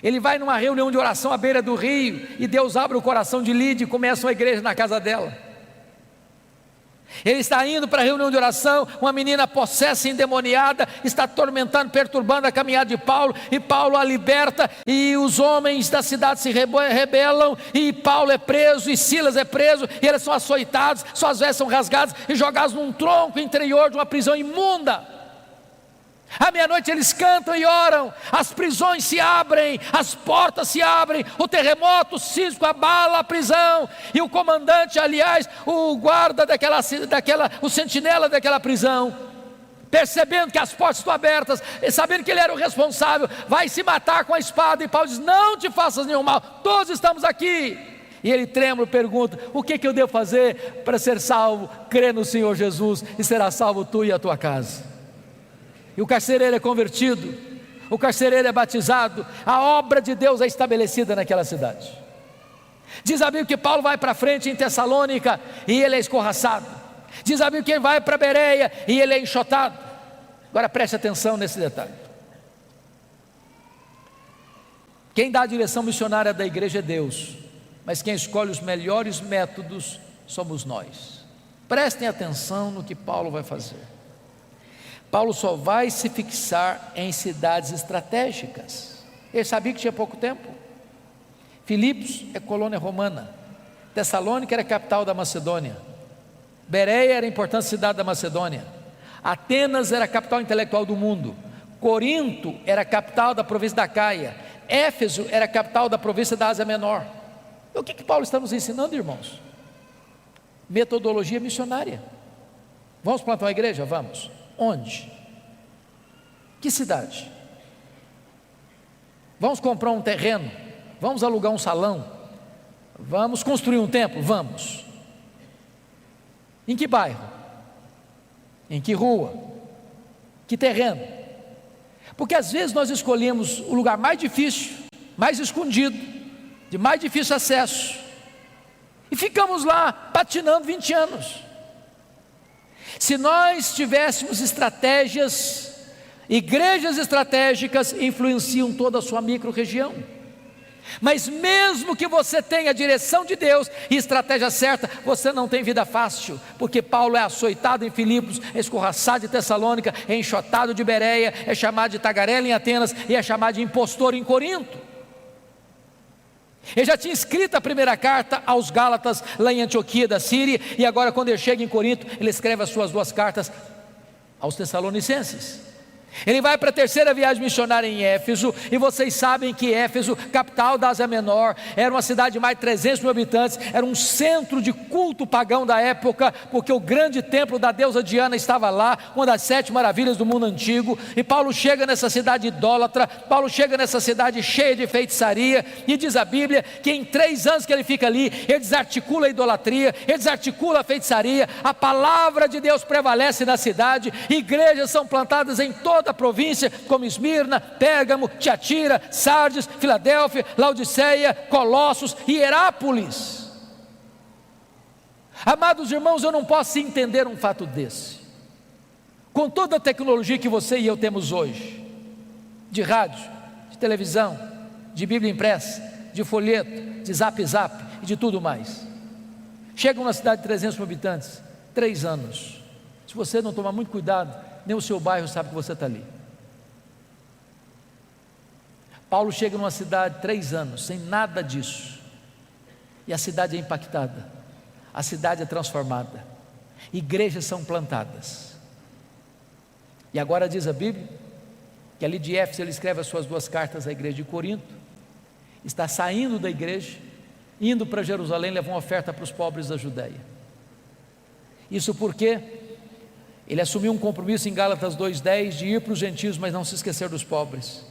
Ele vai numa reunião de oração à beira do rio, e Deus abre o coração de Lídia e começa uma igreja na casa dela. Ele está indo para a reunião de oração, uma menina possessa e endemoniada está atormentando, perturbando a caminhada de Paulo, e Paulo a liberta, e os homens da cidade se rebelam, e Paulo é preso, e Silas é preso, e eles são açoitados, suas vestes são rasgadas e jogados num tronco interior de uma prisão imunda. À meia-noite eles cantam e oram, as prisões se abrem, as portas se abrem, o terremoto sísmico abala a prisão, e o comandante, aliás, o guarda o sentinela daquela prisão, percebendo que as portas estão abertas, sabendo que ele era o responsável, vai se matar com a espada, e Paulo diz: não te faças nenhum mal, todos estamos aqui. E ele trêmulo pergunta: o que eu devo fazer para ser salvo? Crê no Senhor Jesus e será salvo tu e a tua casa. E o carcereiro é convertido, o carcereiro é batizado, a obra de Deus é estabelecida naquela cidade. Diz a Bíblia que Paulo vai para frente em Tessalônica e ele é escorraçado. Diz a Bíblia que ele vai para Bereia e ele é enxotado. Agora preste atenção nesse detalhe. Quem dá a direção missionária da igreja é Deus, mas quem escolhe os melhores métodos somos nós. Prestem atenção no que Paulo vai fazer. Paulo só vai se fixar em cidades estratégicas. Ele sabia que tinha pouco tempo. Filipos é colônia romana, Tessalônica era a capital da Macedônia, Bereia era a importante cidade da Macedônia, Atenas era a capital intelectual do mundo, Corinto era a capital da província da Caia, Éfeso era a capital da província da Ásia Menor. E o que Paulo está nos ensinando, irmãos? Metodologia missionária. Vamos plantar uma igreja? Vamos. Onde? Que cidade? Vamos comprar um terreno? Vamos alugar um salão? Vamos construir um templo? Vamos. Em que bairro? Em que rua? Que terreno? Porque às vezes nós escolhemos o lugar mais difícil, mais escondido, de mais difícil acesso, e ficamos lá patinando 20 anos. Se nós tivéssemos estratégias, igrejas estratégicas influenciam toda a sua micro-região. Mas mesmo que você tenha a direção de Deus e estratégia certa, você não tem vida fácil, porque Paulo é açoitado em Filipos, é escorraçado em Tessalônica, é enxotado de Bereia, é chamado de tagarela em Atenas e é chamado de impostor em Corinto. Ele já tinha escrito a primeira carta aos Gálatas lá em Antioquia da Síria, e agora quando ele chega em Corinto, ele escreve as suas 2 cartas aos Tessalonicenses. Ele vai para a 3ª viagem missionária em Éfeso, e vocês sabem que Éfeso, capital da Ásia Menor, era uma cidade de mais de 300 mil habitantes, era um centro de culto pagão da época, porque o grande templo da deusa Diana estava lá, uma das 7 maravilhas do mundo antigo. E Paulo chega nessa cidade idólatra, Paulo chega nessa cidade cheia de feitiçaria, e diz a Bíblia que em 3 anos que ele fica ali, ele desarticula a idolatria, ele desarticula a feitiçaria, a palavra de Deus prevalece na cidade, igrejas são plantadas em toda a província, como Esmirna, Pérgamo, Tiatira, Sardes, Filadélfia, Laodiceia, Colossos e Herápolis. Amados irmãos, eu não posso entender um fato desse, com toda a tecnologia que você e eu temos hoje, de rádio, de televisão, de Bíblia impressa, de folheto, de zap e de tudo mais. Chega uma cidade de 300 mil habitantes, 3 anos, se você não tomar muito cuidado, nem o seu bairro sabe que você está ali. Paulo chega numa cidade 3 anos, sem nada disso, e a cidade é impactada, a cidade é transformada, igrejas são plantadas. E agora diz a Bíblia que ali de Éfeso ele escreve as suas 2 cartas à igreja de Corinto, está saindo da igreja, indo para Jerusalém, levar uma oferta para os pobres da Judéia. Isso porque ele assumiu um compromisso em Gálatas 2:10 de ir para os gentios, mas não se esquecer dos pobres.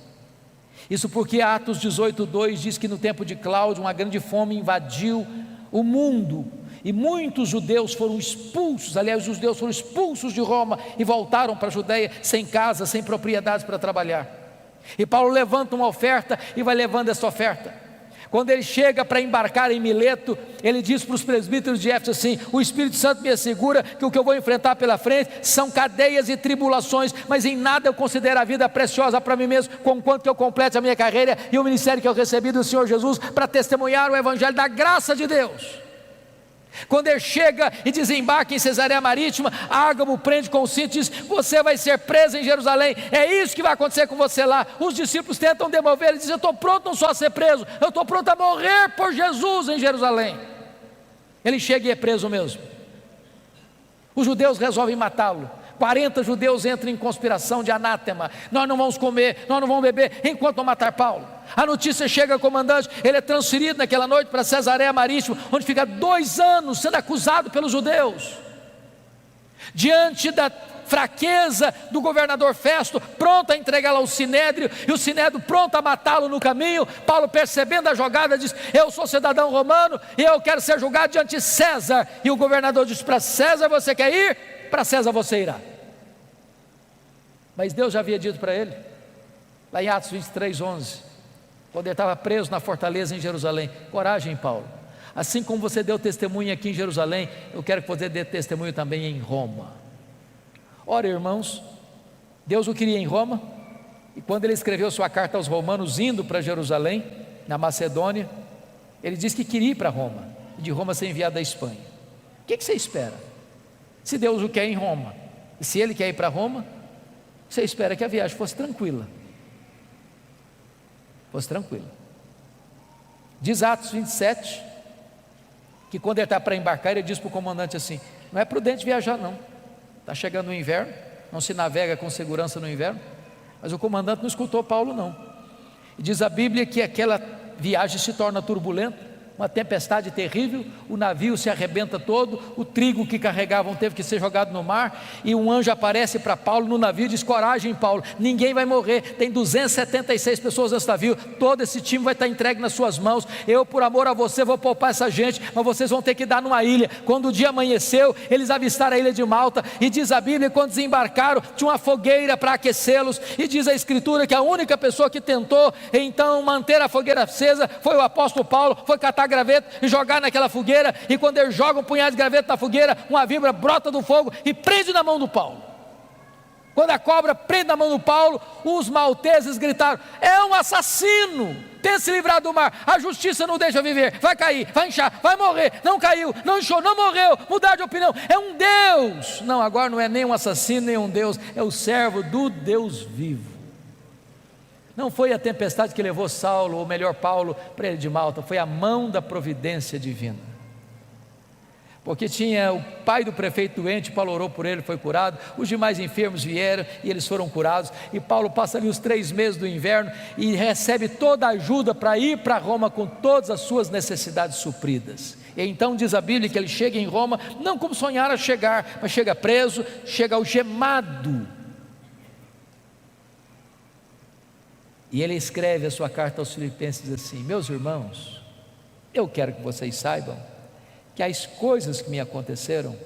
Isso porque Atos 18:2 diz que no tempo de Cláudio uma grande fome invadiu o mundo, e muitos judeus foram expulsos, aliás os judeus foram expulsos de Roma e voltaram para a Judéia sem casa, sem propriedades para trabalhar. E Paulo levanta uma oferta e vai levando essa oferta. Quando ele chega para embarcar em Mileto, ele diz para os presbíteros de Éfeso assim: o Espírito Santo me assegura que o que eu vou enfrentar pela frente são cadeias e tribulações, mas em nada eu considero a vida preciosa para mim mesmo, conquanto que eu complete a minha carreira e o ministério que eu recebi do Senhor Jesus, para testemunhar o evangelho da graça de Deus. Quando ele chega e desembarca em Cesareia Marítima, Ágabo prende com o cinto e diz: você vai ser preso em Jerusalém, é isso que vai acontecer com você lá. Os discípulos tentam demover, ele diz: eu estou pronto não só a ser preso, eu estou pronto a morrer por Jesus em Jerusalém. Ele chega e é preso mesmo. Os judeus resolvem matá-lo. 40 judeus entram em conspiração de anátema: nós não vamos comer, nós não vamos beber enquanto não matar Paulo. A notícia chega ao comandante, ele é transferido naquela noite para Cesareia Marítima, onde fica 2 anos sendo acusado pelos judeus. Diante da fraqueza do governador Festo, pronto a entregá-lo ao Sinédrio, e o Sinédrio pronto a matá-lo no caminho, Paulo, percebendo a jogada, diz: eu sou cidadão romano e eu quero ser julgado diante de César. E o governador diz: para César você quer ir? Para César você irá. Mas Deus já havia dito para ele, lá em Atos 23:11, quando ele estava preso na fortaleza em Jerusalém: coragem, Paulo, assim como você deu testemunho aqui em Jerusalém, eu quero que você dê testemunho também em Roma. Ora, irmãos, Deus o queria em Roma, e quando ele escreveu sua carta aos romanos, indo para Jerusalém, na Macedônia, ele disse que queria ir para Roma, e de Roma ser enviado à Espanha. O que você espera? Se Deus o quer em Roma, e se ele quer ir para Roma, você espera que a viagem fosse tranquila. Diz Atos 27, que quando ele está para embarcar, ele diz para o comandante assim: não é prudente viajar não, está chegando o inverno, não se navega com segurança no inverno. Mas o comandante não escutou Paulo não, e diz a Bíblia que aquela viagem se torna turbulenta, uma tempestade terrível, o navio se arrebenta todo, o trigo que carregavam teve que ser jogado no mar, e um anjo aparece para Paulo no navio e diz: coragem, Paulo, ninguém vai morrer, tem 276 pessoas nesse navio, todo esse time vai estar entregue nas suas mãos, eu por amor a você vou poupar essa gente, mas vocês vão ter que dar numa ilha. Quando o dia amanheceu, eles avistaram a ilha de Malta, e diz a Bíblia, quando desembarcaram, tinha uma fogueira para aquecê-los, e diz a Escritura que a única pessoa que tentou então manter a fogueira acesa foi o apóstolo Paulo, foi catar matar graveto e jogar naquela fogueira, e quando ele joga um punhado de graveto na fogueira, uma víbora brota do fogo e prende na mão do Paulo. Quando a cobra prende na mão do Paulo, os malteses gritaram: é um assassino, tenta se livrar do mar, a justiça não deixa viver, vai cair, vai inchar, vai morrer. Não caiu, não inchou, não morreu, mudar de opinião, é um Deus. Não, agora não é nem um assassino, nem um Deus, é o servo do Deus vivo. Não foi a tempestade que levou Saulo, ou melhor Paulo, para ele de Malta, foi a mão da providência divina. Porque tinha o pai do prefeito doente, Paulo orou por ele, foi curado, os demais enfermos vieram e eles foram curados, e Paulo passa ali os 3 meses do inverno e recebe toda a ajuda para ir para Roma com todas as suas necessidades supridas. E então diz a Bíblia que ele chega em Roma, não como sonhara chegar, mas chega preso, chega algemado. E ele escreve a sua carta aos Filipenses assim: meus irmãos, eu quero que vocês saibam que as coisas que me aconteceram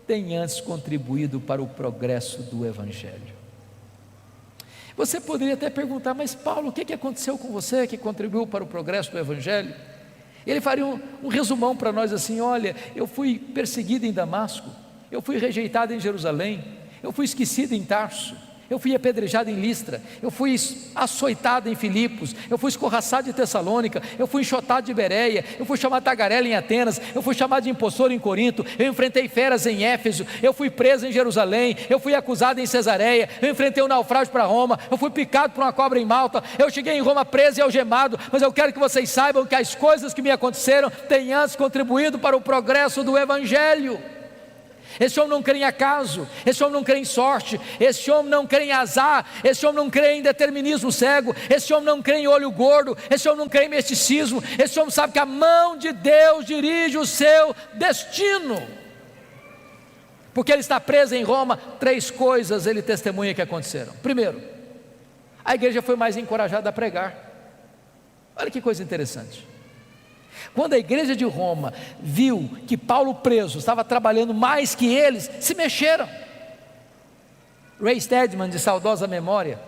têm antes contribuído para o progresso do Evangelho. Você poderia até perguntar: mas Paulo, o que aconteceu com você que contribuiu para o progresso do Evangelho? Ele faria um resumão para nós assim: olha, eu fui perseguido em Damasco, eu fui rejeitado em Jerusalém, eu fui esquecido em Tarso, eu fui apedrejado em Listra, eu fui açoitado em Filipos, eu fui escorraçado de Tessalônica, eu fui enxotado de Bereia, eu fui chamado de tagarela em Atenas, eu fui chamado de impostor em Corinto, eu enfrentei feras em Éfeso, eu fui preso em Jerusalém, eu fui acusado em Cesareia, eu enfrentei um naufrágio para Roma, eu fui picado por uma cobra em Malta, eu cheguei em Roma preso e algemado, mas eu quero que vocês saibam que as coisas que me aconteceram têm antes contribuído para o progresso do Evangelho. Esse homem não crê em acaso, esse homem não crê em sorte, esse homem não crê em azar, esse homem não crê em determinismo cego, esse homem não crê em olho gordo, esse homem não crê em misticismo, esse homem sabe que a mão de Deus dirige o seu destino. Porque ele está preso em Roma, 3 coisas ele testemunha que aconteceram. Primeiro, a igreja foi mais encorajada a pregar. Olha que coisa interessante. Quando a igreja de Roma viu que Paulo preso estava trabalhando mais que eles, se mexeram. Ray Stedman, de saudosa memória,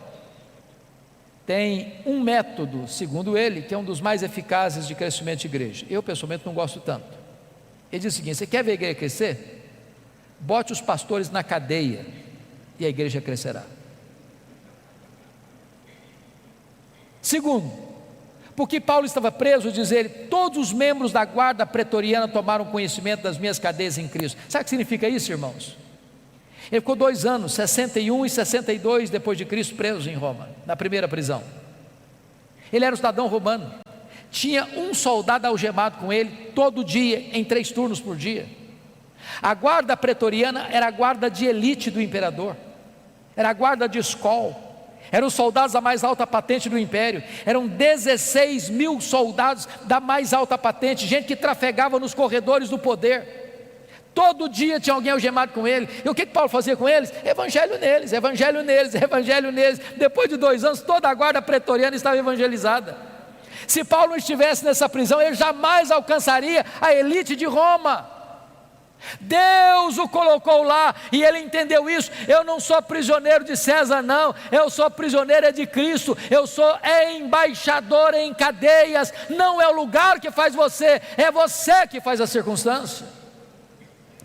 tem um método, segundo ele, que é um dos mais eficazes de crescimento de igreja. Eu pessoalmente não gosto tanto. Ele diz o seguinte: você quer ver a igreja crescer? Bote os pastores na cadeia e a igreja crescerá. Segundo, porque Paulo estava preso, diz ele, todos os membros da guarda pretoriana tomaram conhecimento das minhas cadeias em Cristo. Sabe o que significa isso, irmãos? Ele ficou 2 anos, 61 e 62 depois de Cristo, preso em Roma, na primeira prisão. Ele era um cidadão romano, tinha um soldado algemado com ele, todo dia, em 3 turnos por dia. A guarda pretoriana era a guarda de elite do imperador, era a guarda de escol, eram os soldados da mais alta patente do império, eram 16 mil soldados da mais alta patente, gente que trafegava nos corredores do poder, todo dia tinha alguém algemado com ele. E o que Paulo fazia com eles? Evangelho neles, evangelho neles, evangelho neles. Depois de 2 anos, toda a guarda pretoriana estava evangelizada. Se Paulo não estivesse nessa prisão, ele jamais alcançaria a elite de Roma. Deus o colocou lá e ele entendeu isso. Eu não sou prisioneiro de César, não, eu sou prisioneiro de Cristo, eu sou embaixador em cadeias. Não é o lugar que faz você, é você que faz a circunstância.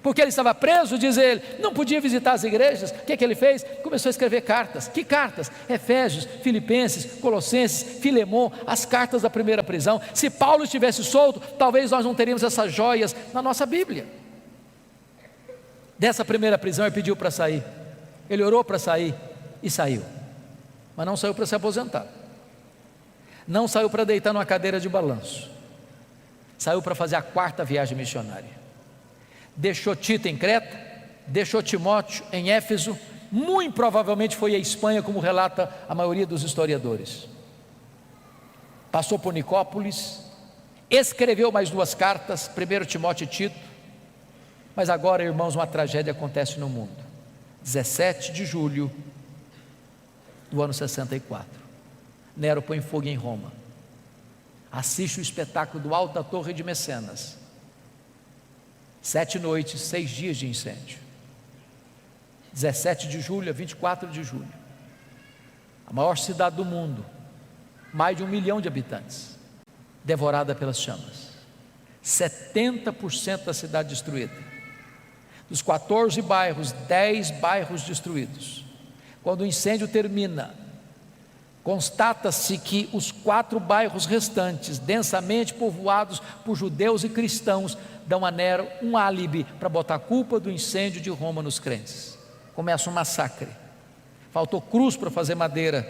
Porque ele estava preso, diz ele, não podia visitar as igrejas. O que ele fez? Começou a escrever cartas. Que cartas? Efésios, Filipenses, Colossenses, Filemon, as cartas da primeira prisão. Se Paulo estivesse solto, talvez nós não teríamos essas joias na nossa Bíblia. Dessa primeira prisão ele pediu para sair, ele orou para sair e saiu, mas não saiu para se aposentar, não saiu para deitar numa cadeira de balanço, saiu para fazer a 4ª viagem missionária. Deixou Tito em Creta, deixou Timóteo em Éfeso, muito provavelmente foi à Espanha, como relata a maioria dos historiadores. Passou por Nicópolis, escreveu mais 2 cartas, 1 Timóteo e Tito. Mas agora, irmãos, uma tragédia acontece no mundo. 17 de julho do ano 64, Nero põe fogo em Roma, assiste o espetáculo do alto da torre de Mecenas, 7 noites, 6 dias de incêndio. 17 de julho a 24 de julho, a maior cidade do mundo, mais de 1 milhão de habitantes, devorada pelas chamas. 70% da cidade destruída. Dos 14 bairros, 10 bairros destruídos. Quando o incêndio termina, constata-se que os 4 bairros restantes, densamente povoados por judeus e cristãos, dão a Nero um álibi para botar a culpa do incêndio de Roma nos crentes. Começa um massacre. Faltou cruz para fazer madeira,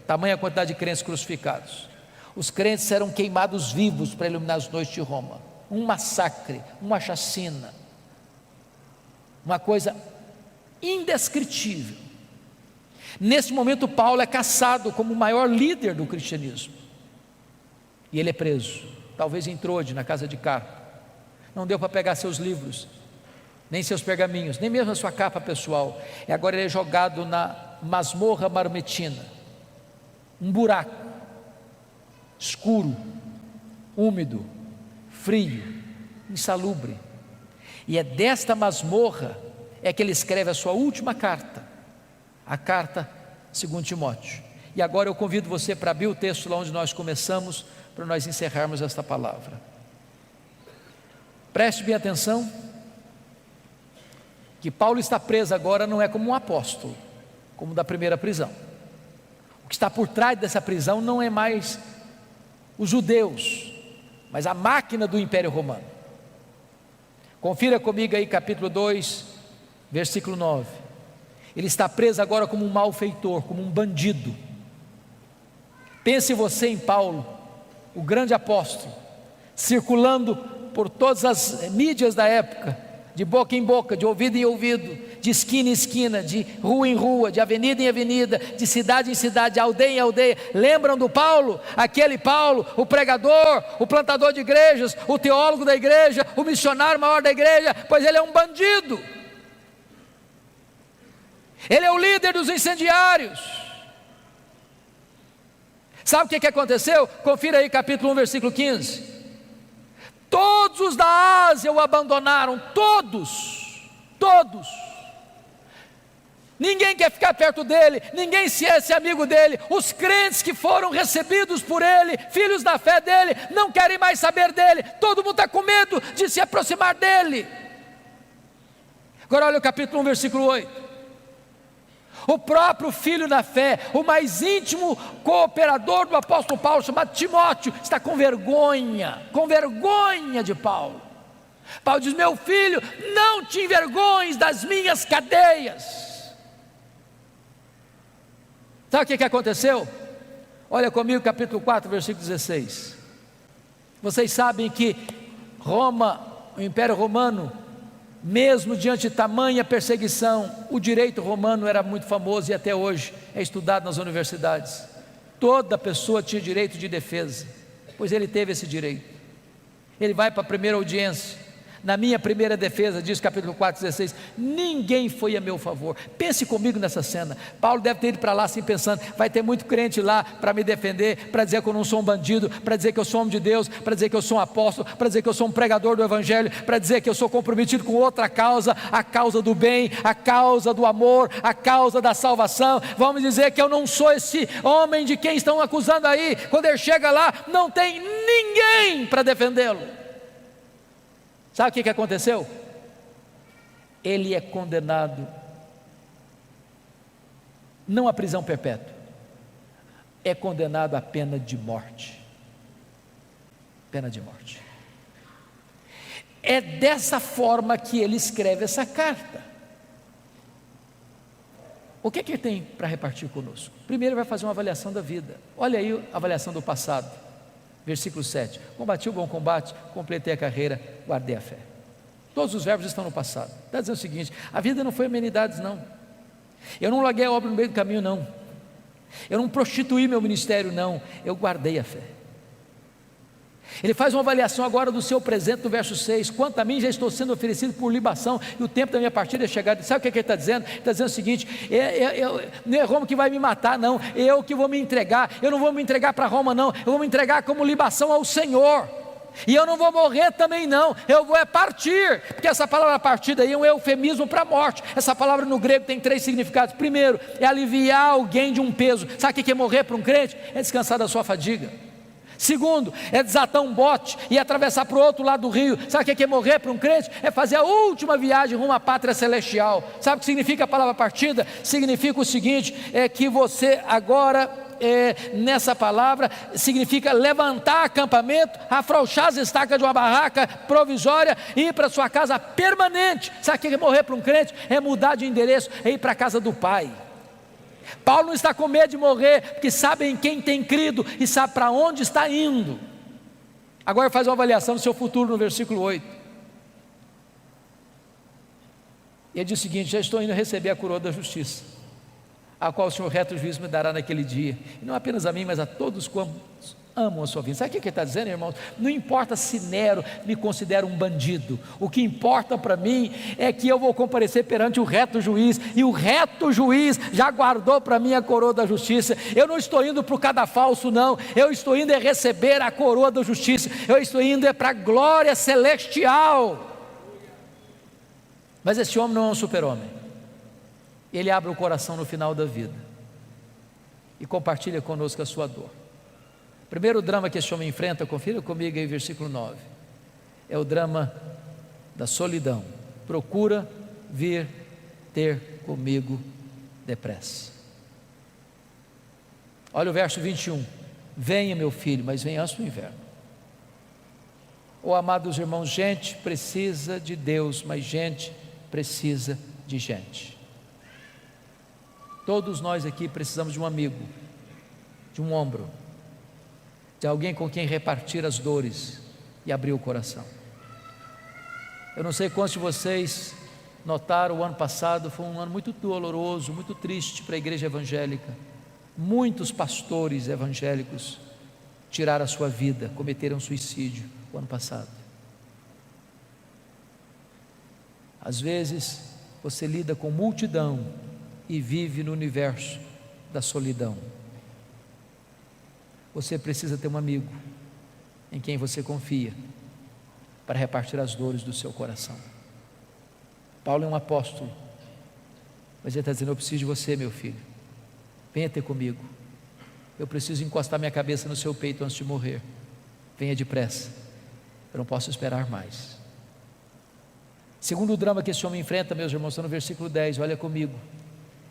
tamanha quantidade de crentes crucificados. Os crentes eram queimados vivos para iluminar as noites de Roma. Um massacre, uma chacina, uma coisa indescritível. Nesse momento Paulo é caçado como o maior líder do cristianismo, e ele é preso, talvez em Trode, na casa de Carpo. Não deu para pegar seus livros, nem seus pergaminhos, nem mesmo a sua capa pessoal. E agora ele é jogado na masmorra mamertina, um buraco escuro, úmido, frio, insalubre. E é desta masmorra que ele escreve a sua última carta, a carta segundo Timóteo. E agora eu convido você para abrir o texto lá onde nós começamos, para nós encerrarmos esta palavra. Preste bem atenção, que Paulo está preso agora não é como um apóstolo, como da primeira prisão. O que está por trás dessa prisão não é mais os judeus, mas a máquina do Império Romano. Confira comigo aí capítulo 2, versículo 9. Ele está preso agora como um malfeitor, como um bandido. Pense você em Paulo, o grande apóstolo, circulando por todas as mídias da época, de boca em boca, de ouvido em ouvido, de esquina em esquina, de rua em rua, de avenida em avenida, de cidade em cidade, de aldeia em aldeia. Lembram do Paulo? Aquele Paulo, o pregador, o plantador de igrejas, o teólogo da igreja, o missionário maior da igreja? Pois ele é um bandido. Ele é o líder dos incendiários. Sabe o que aconteceu? Confira aí capítulo 1, versículo 15. Todos os da Ásia o abandonaram, todos. Ninguém quer ficar perto dele, ninguém se é amigo dele. Os crentes que foram recebidos por ele, filhos da fé dele, não querem mais saber dele. Todo mundo está com medo de se aproximar dele. Agora olha o capítulo 1, versículo 8. O próprio filho da fé, o mais íntimo cooperador do apóstolo Paulo, chamado Timóteo, está com vergonha de Paulo. Paulo diz: meu filho, não te envergonhes das minhas cadeias. Sabe o que aconteceu? Olha comigo capítulo 4, versículo 16. Vocês sabem que Roma, o Império Romano, mesmo diante de tamanha perseguição, o direito romano era muito famoso e até hoje é estudado nas universidades. Toda pessoa tinha direito de defesa, pois ele teve esse direito. Ele vai para a primeira audiência. Na minha primeira defesa, diz capítulo 4, 16, ninguém foi a meu favor. Pense comigo nessa cena. Paulo deve ter ido para lá assim pensando: vai ter muito crente lá para me defender, para dizer que eu não sou um bandido, para dizer que eu sou homem de Deus, para dizer que eu sou um apóstolo, para dizer que eu sou um pregador do evangelho, para dizer que eu sou comprometido com outra causa, a causa do bem, a causa do amor, a causa da salvação. Vamos dizer que eu não sou esse homem de quem estão acusando aí. Quando ele chega lá, não tem ninguém para defendê-lo. Sabe o que aconteceu? Ele é condenado, não à prisão perpétua, é condenado à pena de morte. Pena de morte. É dessa forma que ele escreve essa carta. O que ele tem para repartir conosco? Primeiro, ele vai fazer uma avaliação da vida. Olha aí a avaliação do passado. Versículo 7, combati o bom combate, completei a carreira, guardei a fé. Todos os verbos estão no passado. Está dizendo o seguinte: a vida não foi amenidades não. Eu não larguei a obra no meio do caminho não. Eu não prostituí meu ministério não. Eu guardei a fé. Ele faz uma avaliação agora do seu presente no verso 6. Quanto a mim, já estou sendo oferecido por libação, e o tempo da minha partida é chegado. Sabe o que ele está dizendo? Ele está dizendo o seguinte: não é Roma que vai me matar não, eu que vou me entregar. Eu não vou me entregar para Roma não, eu vou me entregar como libação ao Senhor. E eu não vou morrer também não, eu vou partir, porque essa palavra partida aí é um eufemismo para a morte. Essa palavra no grego tem 3 significados. Primeiro, é aliviar alguém de um peso. Sabe o que é morrer para um crente? É descansar da sua fadiga. Segundo, é desatar um bote e atravessar para o outro lado do rio. Sabe o que é morrer para um crente? É fazer a última viagem rumo à pátria celestial. Sabe o que significa a palavra partida? Significa o seguinte, é que você agora, nessa palavra, significa levantar acampamento, afrouxar as estacas de uma barraca provisória e ir para sua casa permanente. Sabe o que é morrer para um crente? É mudar de endereço, é ir para a casa do Pai. Paulo não está com medo de morrer, porque sabe em quem tem crido e sabe para onde está indo. Agora faz uma avaliação do seu futuro no versículo 8. Ele diz o seguinte: já estou indo receber a coroa da justiça, a qual o Senhor reto juízo me dará naquele dia, e não apenas a mim, mas a todos quantos amam a sua vida. Sabe o que ele está dizendo, irmãos? Não importa se Nero me considera um bandido, o que importa para mim é que eu vou comparecer perante o reto juiz, e o reto juiz já guardou para mim a coroa da justiça. Eu não estou indo para o cadafalso, não, eu estou indo receber a coroa da justiça, eu estou indo para a glória celestial. Mas esse homem não é um super-homem, ele abre o coração no final da vida e compartilha conosco a sua dor. Primeiro drama que esse homem enfrenta, confira comigo aí, versículo 9, é o drama da solidão. Procura vir ter comigo depressa. Olha o verso 21, venha meu filho, mas venha antes do inverno. Oh, amados irmãos, gente precisa de Deus, mas gente precisa de gente. Todos nós aqui precisamos de um amigo, de um ombro, de alguém com quem repartir as dores e abrir o coração. Eu não sei quantos de vocês notaram, o ano passado foi um ano muito doloroso, muito triste para a igreja evangélica. Muitos pastores evangélicos tiraram a sua vida, cometeram suicídio o ano passado. Às vezes você lida com multidão e vive no universo da solidão. Você precisa ter um amigo em quem você confia para repartir as dores do seu coração. Paulo é um apóstolo, mas ele está dizendo: eu preciso de você, meu filho, venha ter comigo, eu preciso encostar minha cabeça no seu peito antes de morrer, venha depressa, eu não posso esperar mais. Segundo drama que esse homem enfrenta, meus irmãos, está no versículo 10, olha comigo,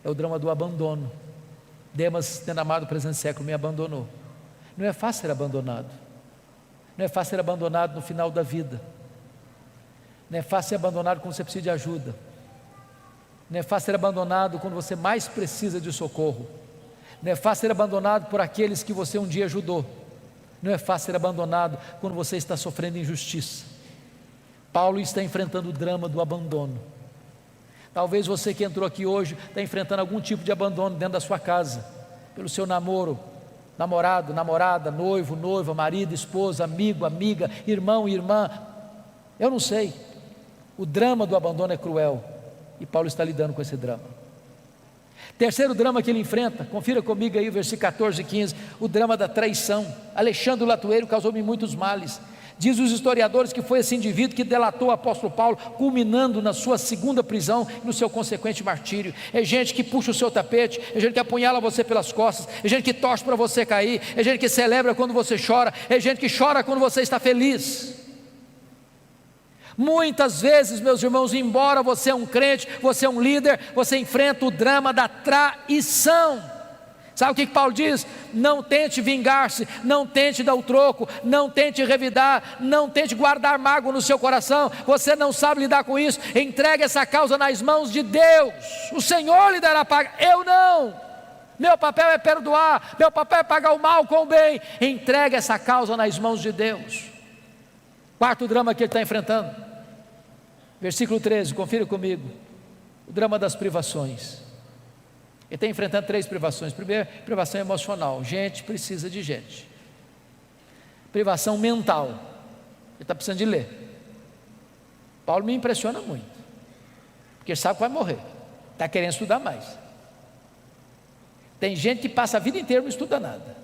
é o drama do abandono. Demas, tendo amado o presente século, me abandonou. Não é fácil ser abandonado, não é fácil ser abandonado no final da vida, não é fácil ser abandonado quando você precisa de ajuda, não é fácil ser abandonado quando você mais precisa de socorro, não é fácil ser abandonado por aqueles que você um dia ajudou, não é fácil ser abandonado quando você está sofrendo injustiça. Paulo está enfrentando o drama do abandono. Talvez você que entrou aqui hoje está enfrentando algum tipo de abandono dentro da sua casa, pelo seu namoro, namorado, namorada, noivo, noiva, marido, esposa, amigo, amiga, irmão, irmã, eu não sei. O drama do abandono é cruel e Paulo está lidando com esse drama. Terceiro drama que ele enfrenta, confira comigo aí o versículo 14 e 15, o drama da traição. Alexandre o Latueiro causou-me muitos males. Diz os historiadores que foi esse indivíduo que delatou o apóstolo Paulo, culminando na sua segunda prisão e no seu consequente martírio. É gente que puxa o seu tapete, é gente que apunhala você pelas costas, é gente que torce para você cair, é gente que celebra quando você chora, é gente que chora quando você está feliz. Muitas vezes, meus irmãos, embora você é um crente, você é um líder, você enfrenta o drama da traição. Sabe o que Paulo diz? Não tente vingar-se, não tente dar o troco, não tente revidar, não tente guardar mágoa no seu coração. Você não sabe lidar com isso, entregue essa causa nas mãos de Deus. O Senhor lhe dará paga, eu não. Meu papel é perdoar, meu papel é pagar o mal com o bem. Entregue essa causa nas mãos de Deus. Quarto drama que ele está enfrentando, versículo 13, confira comigo, o drama das privações. Ele está enfrentando 3 privações. Primeiro, privação emocional, gente precisa de gente. Privação mental, ele está precisando de ler. Paulo me impressiona muito, porque ele sabe que vai morrer, está querendo estudar mais. Tem gente que passa a vida inteira e não estuda nada.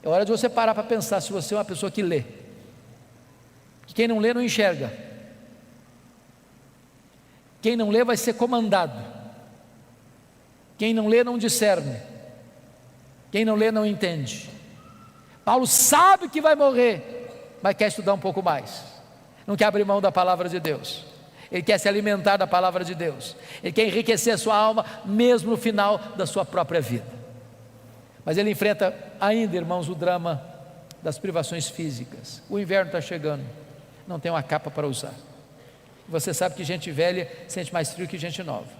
É hora de você parar para pensar se você é uma pessoa que lê. Que quem não lê não enxerga. Quem não lê vai ser comandado. Quem não lê não discerne. Quem não lê não entende. Paulo sabe que vai morrer, mas quer estudar um pouco mais, não quer abrir mão da palavra de Deus, ele quer se alimentar da palavra de Deus, ele quer enriquecer a sua alma, mesmo no final da sua própria vida. Mas ele enfrenta ainda, irmãos, o drama das privações físicas. O inverno está chegando, não tem uma capa para usar. Você sabe que gente velha sente mais frio que gente nova.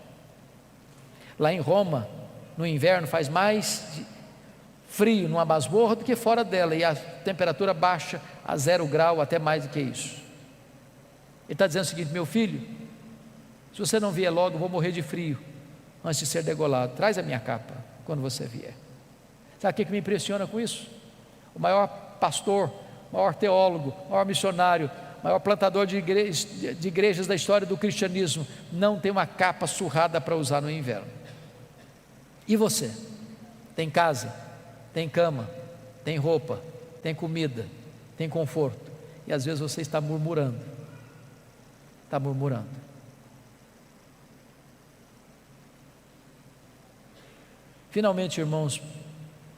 Lá em Roma, no inverno, faz mais frio numa masmorra do que fora dela, e a temperatura baixa a 0 grau, até mais do que isso. Ele está dizendo o seguinte: meu filho, se você não vier logo, eu vou morrer de frio antes de ser degolado. Traz a minha capa quando você vier. Sabe o que me impressiona com isso? O maior pastor, maior teólogo, maior missionário, maior plantador de igrejas da história do cristianismo, não tem uma capa surrada para usar no inverno. E você? Tem casa, tem cama, tem roupa, tem comida, tem conforto, e às vezes você está murmurando. Está murmurando. Finalmente, irmãos,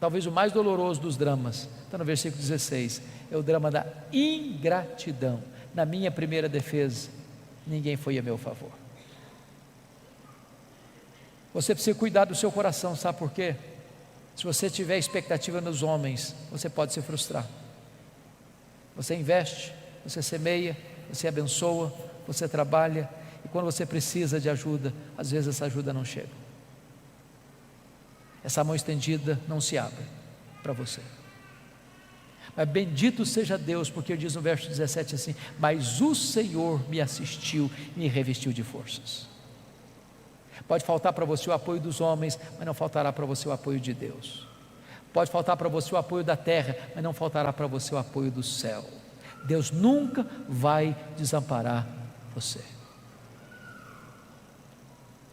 talvez o mais doloroso dos dramas, está no versículo 16, é o drama da ingratidão. Na minha primeira defesa, ninguém foi a meu favor. Você precisa cuidar do seu coração, sabe por quê? Se você tiver expectativa nos homens, você pode se frustrar. Você investe, você semeia, você abençoa, você trabalha, e quando você precisa de ajuda, às vezes essa ajuda não chega. Essa mão estendida não se abre para você. Mas bendito seja Deus, porque diz no verso 17 assim: mas o Senhor me assistiu e me revestiu de forças. Pode faltar para você o apoio dos homens, mas não faltará para você o apoio de Deus. Pode faltar para você o apoio da terra, mas não faltará para você o apoio do céu. Deus nunca vai desamparar você.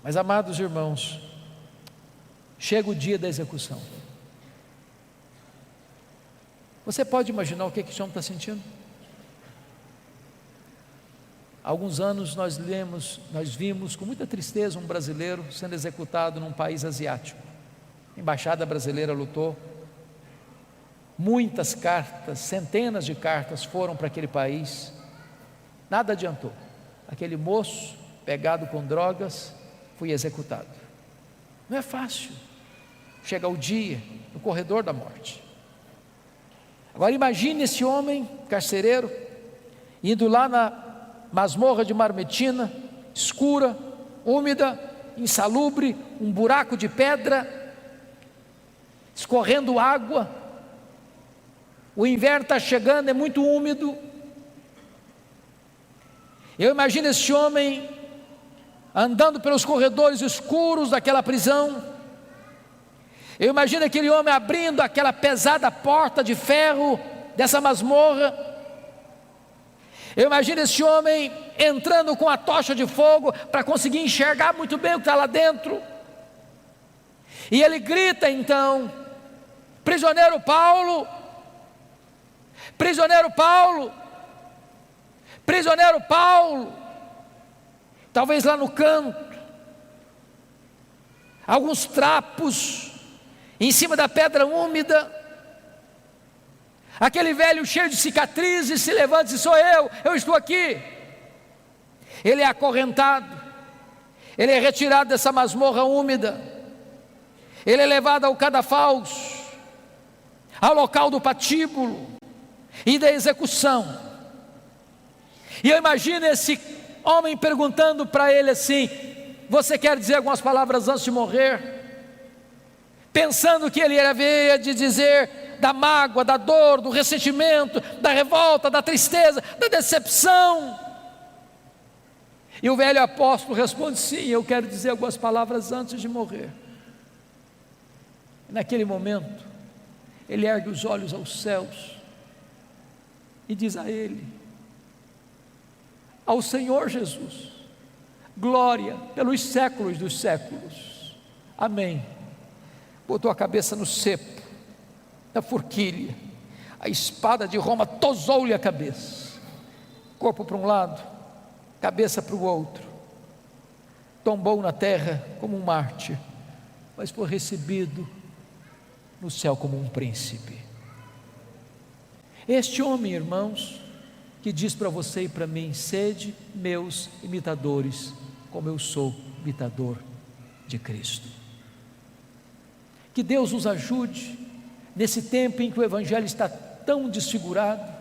Mas, amados irmãos, chega o dia da execução. Você pode imaginar o que esse homem está sentindo? Há alguns anos nós vimos com muita tristeza um brasileiro sendo executado num país asiático. A embaixada brasileira lutou, muitas cartas, centenas de cartas foram para aquele país, nada adiantou. Aquele moço pegado com drogas foi executado. Não é fácil chegar o dia no corredor da morte. Agora imagine esse homem carcereiro indo lá na masmorra de Marmetina, escura, úmida, insalubre, um buraco de pedra, escorrendo água. O inverno está chegando, é muito úmido. Eu imagino esse homem andando pelos corredores escuros daquela prisão. Eu imagino aquele homem abrindo aquela pesada porta de ferro dessa masmorra. Eu imagino esse homem entrando com a tocha de fogo para conseguir enxergar muito bem o que está lá dentro. E ele grita então: prisioneiro Paulo, prisioneiro Paulo, prisioneiro Paulo. Talvez lá no canto, alguns trapos em cima da pedra úmida. Aquele velho cheio de cicatrizes se levanta e diz: sou eu estou aqui. Ele é acorrentado, ele é retirado dessa masmorra úmida, ele é levado ao cadafalso, ao local do patíbulo e da execução. E eu imagino esse homem perguntando para ele assim: você quer dizer algumas palavras antes de morrer? Pensando que ele havia de dizer da mágoa, da dor, do ressentimento, da revolta, da tristeza, da decepção. E o velho apóstolo responde: sim, eu quero dizer algumas palavras antes de morrer. Naquele momento, ele ergue os olhos aos céus e diz a ele: ao Senhor Jesus, glória pelos séculos dos séculos, amém. Botou a cabeça no cepo da forquilha, a espada de Roma tosou-lhe a cabeça, corpo para um lado, cabeça para o outro, tombou na terra como um mártir, mas foi recebido no céu como um príncipe. Este homem, irmãos, que diz para você e para mim: sede meus imitadores, como eu sou imitador de Cristo. Que Deus nos ajude nesse tempo em que o Evangelho está tão desfigurado,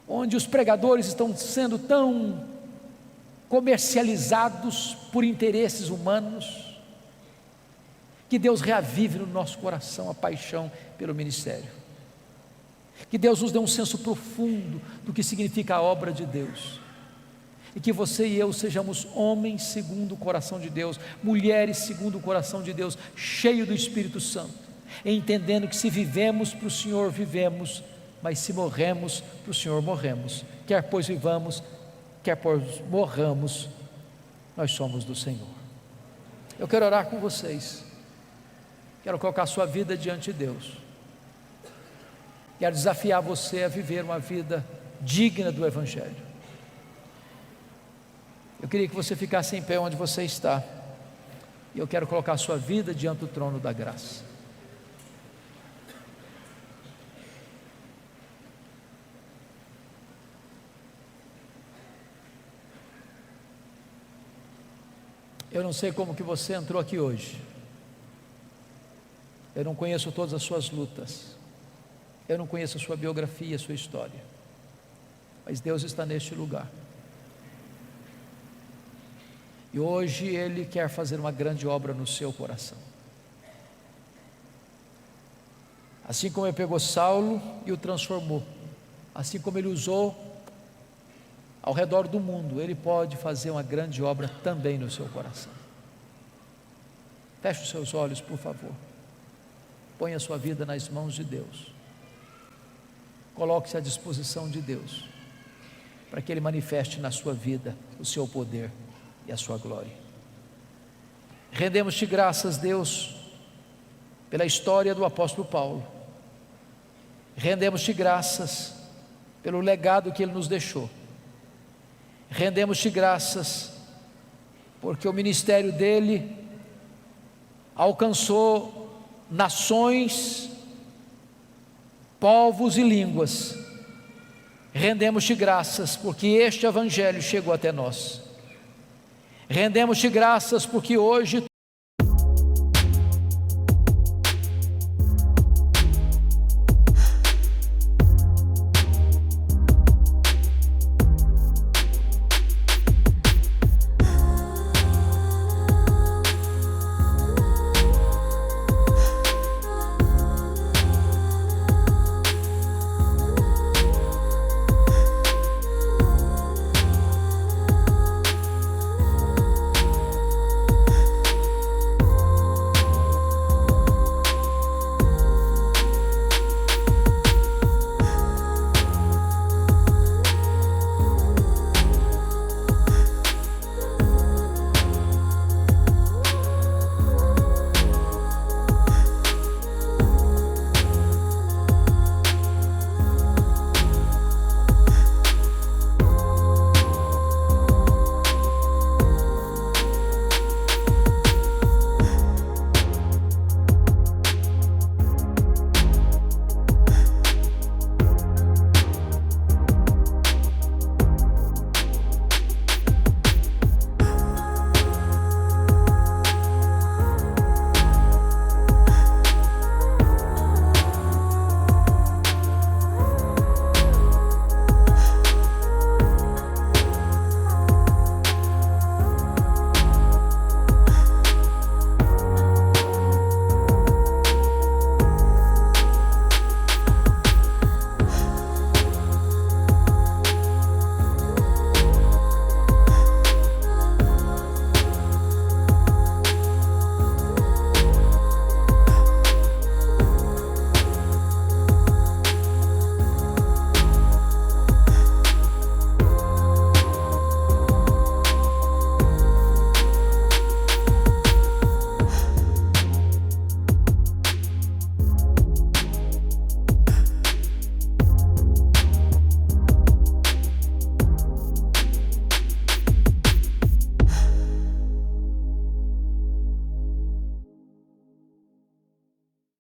onde os pregadores estão sendo tão comercializados por interesses humanos, que Deus reavive no nosso coração a paixão pelo ministério, que Deus nos dê um senso profundo do que significa a obra de Deus, e que você e eu sejamos homens segundo o coração de Deus, mulheres segundo o coração de Deus, cheio do Espírito Santo, entendendo que se vivemos para o Senhor, vivemos, mas se morremos para o Senhor, morremos, quer pois vivamos, quer pois morramos, nós somos do Senhor. Eu quero orar com vocês, quero colocar a sua vida diante de Deus, quero desafiar você a viver uma vida digna do Evangelho. Eu queria que você ficasse em pé onde você está, e eu quero colocar a sua vida diante do trono da graça. Eu não sei como que você entrou aqui hoje, eu não conheço todas as suas lutas, eu não conheço a sua biografia, a sua história, mas Deus está neste lugar, e hoje Ele quer fazer uma grande obra no seu coração. Assim como Ele pegou Saulo e o transformou, assim como Ele usou ao redor do mundo, Ele pode fazer uma grande obra também no seu coração. Feche os seus olhos, por favor. Ponha a sua vida nas mãos de Deus. Coloque-se à disposição de Deus, para que Ele manifeste na sua vida o seu poder e a sua glória. Rendemos-te graças, Deus, pela história do apóstolo Paulo. Rendemos-te graças pelo legado que ele nos deixou. Rendemos-te graças porque o ministério dele alcançou nações, povos e línguas. Rendemos-te graças porque este Evangelho chegou até nós. Rendemos-te graças porque hoje